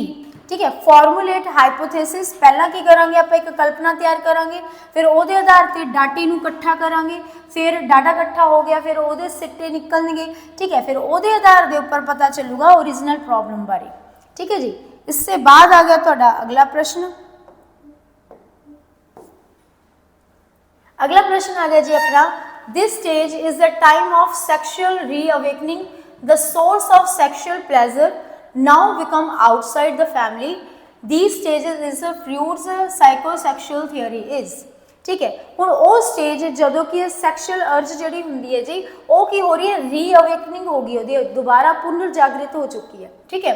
ठीक है, फॉर्मुलेट हाइपोथेसिस, पहला की करांगे आप एक कल्पना तैयार करांगे, फिर ਉਹਦੇ आधार ते डाटे ਨੂੰ इकट्ठा करांगे, फिर डाटा इकट्ठा हो गया, फिर ਉਹਦੇ सिट्टे निकलणगे। ठीक है, फिर ਉਹਦੇ आधार के उपर पता चलूगा ओरिजिनल प्रॉब्लम बारे। ठीक है जी, इससे बाद आ गया तुहाडा अगला प्रश्न। अगला प्रश्न आ गया जी अपना, this stage is the time of sexual reawakening, the source of sexual pleasure now become outside the family, these stages is Freud's psychosexual theory is. ठीक है, हुण वो स्टेज जदों कि सैक्शुअल अर्ज जिहड़ी हुंदी है जी वो की हो रही है रीअवेकनिंग हो गई, वो दोबारा पुनर्जागृत हो चुकी है। ठीक है,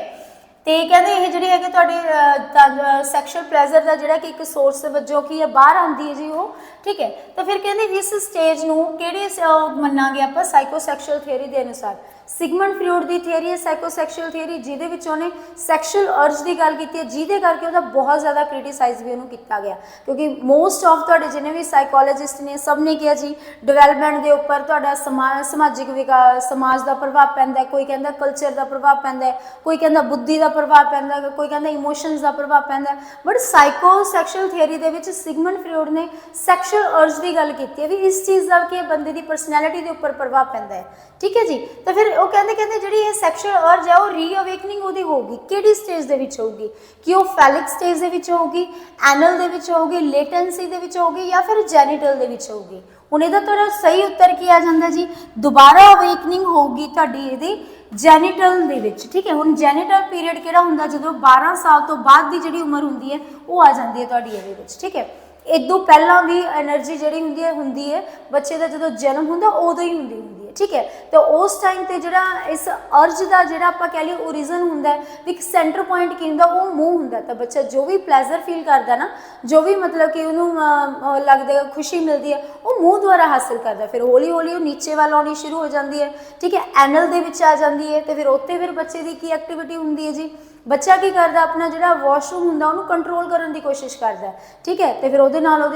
तो कहते ये जी है तुहाडे सैक्शुअल प्लेजर का जिहड़ा कि एक सोर्स वजों की है बाहर आती है जी वो। ठीक है, तो फिर कहते इस स्टेज नूं किहड़ी मन्नांगे आपां साइकोसैक्शुअल थियोरी के अनुसार। सिगमंड फ्रूड की थियोरी है साइकोसैक्शुअल थियोरी, जिहदे विच उहने सैक्शुअल अर्ज की गल की है, जिहदे करके उहदा बहुत ज़्यादा क्रिटिसाइज भी उहनूं कीता गया, क्योंकि मोस्ट ऑफ तुहाडे जिन्ने भी साइकोलॉजिस्ट ने सब ने कहा जी डिवेलपमेंट के उपर तुहाडा समाजिक विकास समाज का प्रभाव पैंदा है, कोई कहता कल्चर का प्रभाव पैंदा है, कोई कहता बुद्धि का प्रभाव पैंदा है, कोई कहता इमोशनस का प्रभाव पैंदा है। बट साइकोसैक्शुअल थियोरी दे विच सिगमंड फ्रूड ने सैक्शुअल अर्ज की गल की है भी इस चीज़ का कि बंदे की पर्सनैलिटी के उपर प्रभाव पैंदा है। ठीक है जी, तो फिर वो कहते जी ये सैक्शुअल अर्ज है वो रीअवेकनिंग वो होगी किहड़ी स्टेज दे विच होगी, कि वो फैलिक स्टेज दे विच होगी, एनल दे विच होगी, लेटेंसी दे विच होगी, या फिर जेनिटल दे विच होगी। हुण इहदा तुहाडा सही उत्तर की आ जांदा जी दोबारा अवेकनिंग होगी तुहाडी इहदी जेनिटल दे विच। ठीक है, हुण जेनिटल पीरियड किहड़ा हुंदा जदों 12 साल तो बाद की जिहड़ी उम्र हुंदी है वो आ जांदी है तुहाडी इहदे विच। ठीक है, इदों पहलां भी एनर्जी जिहड़ी हुंदी है बच्चे का जदों जन्म हुंदा उदों ही हुंदी है। ठीक है, तो उस टाइम पर जिहड़ा इस अर्ज का जिहड़ा आपां कह लईए ओरिजिन हुंदा है भी सेंटर पॉइंट की हुंदा वो मूँह हुंदा, तो बच्चा जो भी प्लेजर फील करता ना, जो भी मतलब कि उन्होंने लगता खुशी मिलती है वो मूँह द्वारा हासिल करता, फिर हौली हौली वो नीचे वाल आनी शुरू हो जाती है। ठीक है, एनल दे विच आ जाती है, तो फिर उत्ते फिर बच्चे की की एक्टिविटी होंगी है जी बच्चा की करता अपना जो वॉशरूम होंगे उन्होंने कंट्रोल करने की कोशिश करता है। ठीक है, तो फिर वो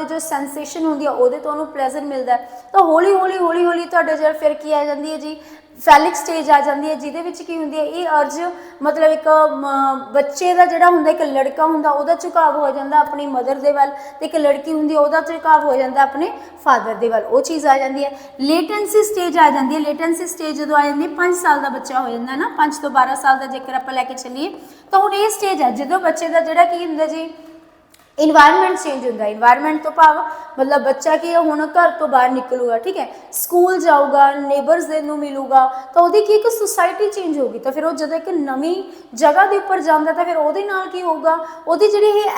जो सेंसेशन होंगी है वो तो प्लेजर मिलता है, तो हौली हौली हौली हौली जो फिर की आ जाती है जी फैलिक स्टेज आ जाती है, जिहदे की होंगी है ये अर्ज मतलब एक बच्चे का जोड़ा होंगे एक लड़का होंगे वह झुकाव हो जाता अपनी मदर के वाल, तो एक लड़की होंगी वह झुकाव हो जाता अपने फादर के वाल, वो चीज़ आ जाती है। लेटेंसी स्टेज आ जाती है, लेटेंसी स्टेज जो आ जाती है 5 साल का बच्चा हो जाता है ना, 5 तो 12 साल का जेकर आप लैके चलीए, तो हुण ये स्टेज है जो बच्चे का जोड़ा की होंगे जी इन्वायरमेंट चेंज होता है। इन्वायरमेंट तो भाव मतलब बच्चा की हुण घर तो बाहर निकलूगा, ठीक है, स्कूल जाऊगा, नेबरस दे नूं मिलूगा, तो वो की एक सोसाइटी चेंज होगी, तो फिर वो जब एक नवी जगह के उपर जाता तो फिर वो की होगा वो जी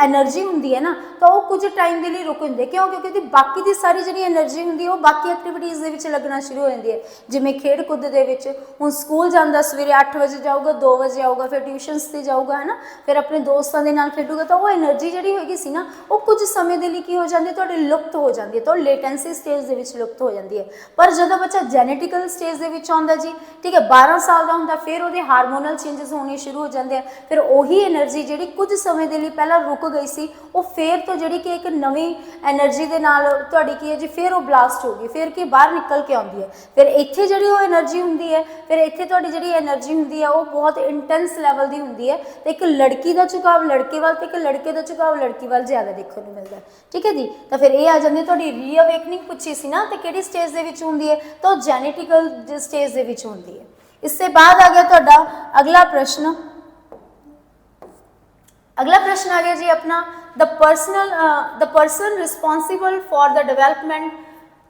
एनर्जी होंगी है ना, तो वो कुछ टाइम के लिए रुक जाती है। क्यों? क्योंकि बाकी की सारी जी एनर्जी होंगी वो बाकी एक्टिविटीज़ के लगना शुरू हो जाती है, जिमें खेड कुद के हुण स्कूल जाता सवेरे 8 बजे जाऊगा, 2 बजे आऊगा, फिर ट्यूशनस से जाऊगा है ना, फिर अपने दोस्तों के नाल खेडूगा, तो वो एनर्जी जी होगी सी ना वो कुछ समय के लिए की हो जाती है तो लुप्त हो जाती है, तो लेटेंसी स्टेज के लुप्त हो जाती है। पर जो बच्चा जेनेटिकल स्टेज के आता जी, ठीक है, 12 साल का होंगे, फिर वो हारमोनल चेंजेस होने शुरू हो जाते हैं, फिर वही एनर्जी जी कुछ समय के लिए पहला रुक गई सी वो फिर तो जी कि एक नवी एनर्जी के नाल तुहाडी की है जी फिर वो ब्लास्ट होगी, फिर कि बाहर निकल के आती है, फिर इत्थे जी वो एनर्जी होंगी है, फिर इत्थे तुहाडी जी एनर्जी होंगी है वो बहुत इंटेंस लैवल की होंगी है, तो एक लड़की का झुकाव लड़के वाल तो एक लड़के का झुकाव लड़की वाल ज़्यादा देखने को मिलता है। ठीक है जी, तो फिर ये आ जाती है तुहाडी रीअवेकनिंग पूछी सी ना, तो किहड़ी स्टेज दे विच होंदी है, तो जेनेटिकल स्टेज दे विच होंदी है। इससे बाद आ गया तुहाडा अगला प्रश्न। अगला प्रश्न आ गया जी अपना, the person responsible for the development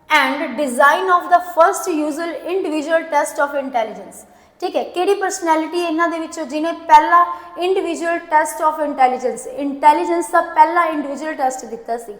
and design of the first usual individual test of intelligence. ठीक है, किहड़ी परसनैलिटी इन्हां दे विचों जिन्हें पहला इंडिविजुअल टेस्ट ऑफ इंटैलीजेंस का पहला इंडिविजुअल टेस्ट दिता सी,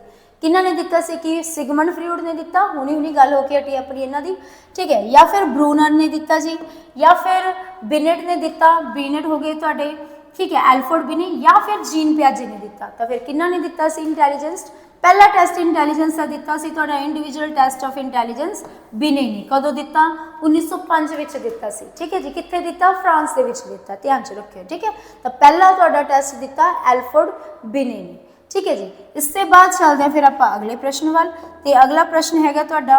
किन्हां ने दिता सी? कि सिगमंड फ्रीड ने दिता, हुणी गल हो के हटी अपनी इन्हां दी। ठीक है, या फिर ब्रूनर ने दिता जी, या फिर बिनेट ने दिता, बिनेट हो गए तुहाडे। ठीक है, एल्फ्रेड बिने, या फिर जीन पियाजे ने दिता। तो फिर किन्हां ने दिता सी इंटैलीजेंस? पहला टेस्ट इंटैलीजेंस का दिता सी तुहाडा इंडिविजुअल टेस्ट ऑफ इंटैलीजेंस बिने ने। कदों दिता? 1905 विच दिता सी। ठीक है जी, कित्थे दिता? फ्रांस दे विच दिता, ध्यान च रखियो। ठीक है, तो पहला तुहाडा टेस्ट दिता एल्फ्रेड बिने ने। ठीक है जी, इससे बाद चलते हैं फिर आप अगले प्रश्न वाल। तो अगला प्रश्न हैगा तुहाडा,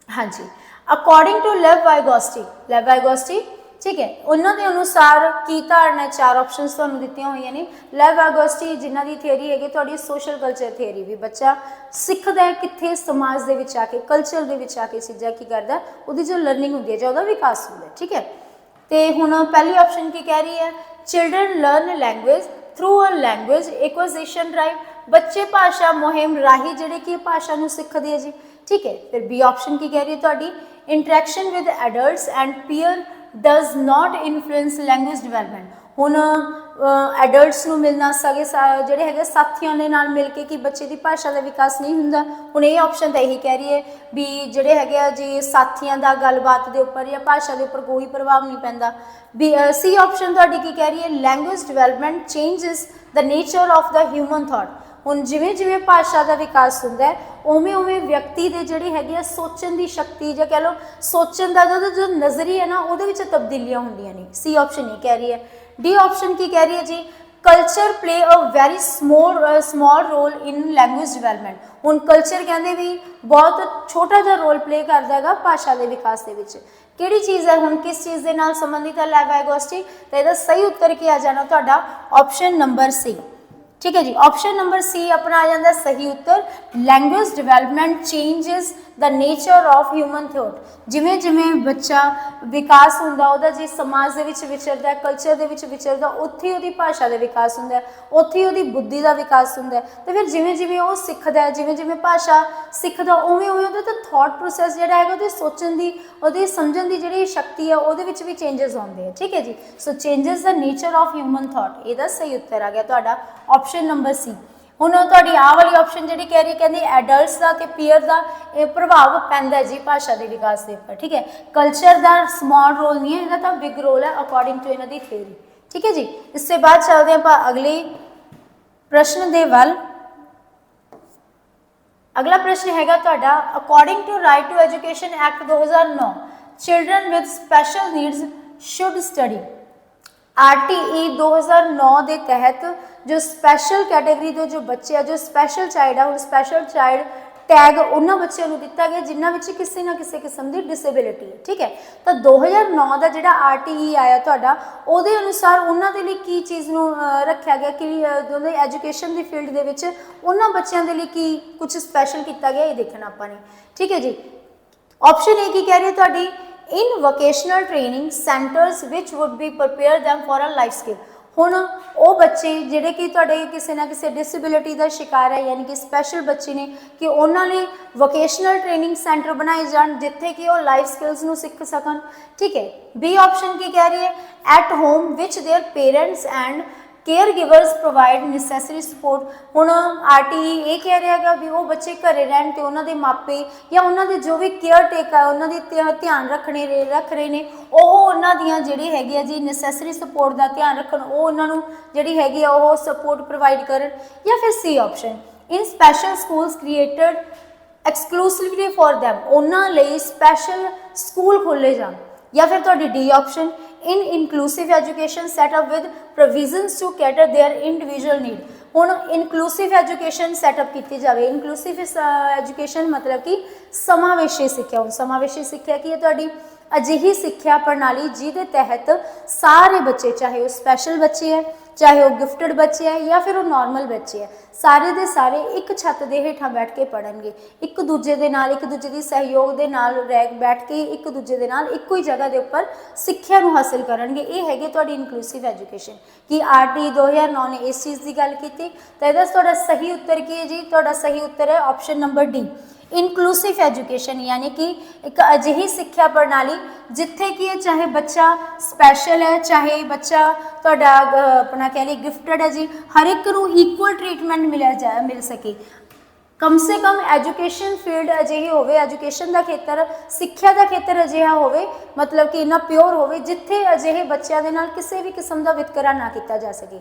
हाँ जी, अकॉर्डिंग टू लेव वाइगोस्टी, ठीक है, उन्होंने अनुसार की धारणा, चार ऑप्शनस तुहानूं दित्तियां होईयां ने। लेव वाइगोस्टी जिन्हां दी थियरी हैगी तुहाडी सोशल कल्चर थियरी, भी बच्चा सिੱਖਦਾ है कित्थे समाज दे विच आके, कल्चर दे विच आके चीज़ां की करदा, उहदी जो लर्निंग हुंदी है, जो उहदा विकास हुंदा है। ठीक है, तो हुण पहली ऑप्शन की कह रही है, children learn language through a language acquisition drive, बच्चे भाषा मुहिम राही जिहड़े कि भाषा नूं सिੱਖਦੇ है जी। ठीक है, फिर बी ऑप्शन की कह रही है तुहाडी, interaction with adults and peer does not influence language development. हुण एडल्ट्स नूं मिलना, सगे जिहड़े हैगे साथियों दे नाल मिल के कि बच्चे की भाषा का विकास नहीं हुंदा। हुण ये ऑप्शन तो यही कह रही है भी जिहड़े हैगे जी साथियों का गलबात के उपर या भाषा के उपर कोई प्रभाव नहीं पैंदा। बी सी ऑप्शन तुहाडी की कह रही है, language development changes the nature of the human thought. हुण जिवें जिवें भाषा का विकास हुंदा है उवें उवें व्यक्ति दे जिहड़ी हैगी आ सोचण दी शक्ति, जां कह लो सोचण दा जो नज़रिया है ना, उहदे विच तब्दीलियां हुंदियां ने। सी ऑप्शन ये कह रही है। डी ऑप्शन की कह रही है जी, culture play a very small role in language development. हुण कल्चर कहंदे भी बहुत छोटा जिहा रोल प्ले करदा हैगा भाषा के विकास दे विच। किहड़ी चीज़ है, हुण किस चीज़ के नाल संबंधित है लेव वाइगोस्टी? तो इहदा सही उत्तर की आ जाना तुहाडा ऑप्शन नंबर सी। ठीक है जी, ऑप्शन नंबर सी अपना आ जाता सही उत्तर। Language development changes the nature of human thought. जिमें जिमें बच्चा विकास होंदा उहदा जी समाज दे विच विचरदा, कल्चर दे विच विचरदा, उत्थे उहदी भाषा का विकास होंदा, उत्थे उहदी बुद्धि का विकास होंदा। तो फिर जिमें जिमें वो सीखदा है, जिमें जिमें भाषा सीखदा, उवें उवें उहदा थॉट प्रोसैस जिहड़ा है उहदे सोचण दी, उहदे समझण दी जिहड़ी शक्ति है उहदे विच भी चेंजेस आउंदे हैं। ठीक है जी, so changes the nature of human thought, इहदा सही उत्तर आ गया तुहाडा ऑप्शन नंबर सी। हुण तुहाडी आह वाली ऑप्शन जिहड़ी कह रही, कहंदी एडल्ट्स का ते पीयर का प्रभाव पैंदा जी भाषा के विकास के उपर। ठीक है, कल्चर का स्मॉल रोल नहीं है, इहदा तां बिग रोल है अकॉर्डिंग टू इन्हां दी थ्योरी। ठीक है जी, इससे बाद चलते हैं आप अगले प्रश्न दे वल। अगला प्रश्न हैगा तुहाडा, according to right to education act 2009 children with special needs should study. RTE 2009 के तहत जो स्पैशल कैटेगरी के जो बच्चे जो स्पैशल चाइल्ड है, स्पैशल चाइल्ड टैग उन्होंने बच्चों को दिता गया जिन्होंने किसी ना किसी किस्म की डिसेबिलिटी है। ठीक है, तो 2009 का जो RTE आया तुहाडा, उहदे अनुसार उन्होंने लिए की चीज़ को रखा गया कि एजुकेशन की फील्ड के विच उन्होंने बच्चों के लिए की कुछ स्पैशल किया गया, ये देखना आपने। ठीक है जी, ऑप्शन ए की कह रही है तुहाडी, इन vocational training centres which would be prepare them for a life skill. हुण वो बच्चे जिहड़े कि तुहाडे किसी ना किसी डिसेबिलिटी का शिकार है, यानी कि स्पैशल बच्चे ने, कि उन्होंने वोकेशनल ट्रेनिंग सेंटर बनाए जान जिथे कि वो लाइफ स्किल्स नूं सीख सकन। ठीक है, बी ऑप्शन की कह रही है, at home which their parents and care givers provide necessary support. हुण RTE ये कह रहा है भी वो बच्चे घरे रहन तो उन्होंने मापे या उन्होंने जो भी केयर टेकर उन्होंने ध्यान रख रहे हैं उन्होंने जी हैगी जी नैसेसरी सपोर्ट का ध्यान रखन, वो उन्होंने जी हैगी वो सपोर्ट प्रोवाइड करन। या फिर C option, in special schools created exclusively for them, उन्होंने स्पैशल स्कूल खोले जान। या फिर तुहाडी D option, in inclusive education setup with provisions to cater their individual need. हुण इनक्लूसिव एजुकेशन सैटअप की जाए, इनक्लूसिव एजुकेशन मतलब कि समावेशी सिक्ख्या। हुण समावेशी सिक्ख्या की है तुहाडी अजिही सिक्ख्या प्रणाली जिहदे तहत सारे बच्चे, चाहे वो स्पैशल बच्चे है चाहे वो गिफ्टेड बच्चे है या फिर वो नॉर्मल बच्चे है, सारे दे सारे एक छत के हेठां बैठ के पढ़नगे, एक दूजे दे नाल, एक दूजे की सहयोग के नाल बैठ के एक दूजे दे नाल इक्को ही जगह के उपर सिक्ख्या नूं हासिल करनगे। ये हैगी तुहाडी इनकलूसिव एजुकेशन। कि RT 2009 ने इस चीज़ की गल की, तो यदा तुहाडा सही उत्तर की है जी? तुहाडा सही उत्तर है ऑप्शन नंबर डी, इनकलूसिव एजुकेशन। यानी कि एक अजिही सिक्ख्या प्रणाली जिथे कि चाहे बच्चा स्पैशल है, चाहे बच्चा तुहाडा अपना कह लीए गिफ्टेड है जी, हर एक नूं इक्वल ट्रीटमेंट मिल सके। कम से कम एजुकेशन फील्ड अजिही होवे, एजुकेशन का खेतर, सिक्ख्या का खेतर अजिहा होवे, मतलब कि इन्ना प्योर होवे जिथे अजिहे बच्चों के नाल किसी भी किस्म का वितकरा ना किया जा सके।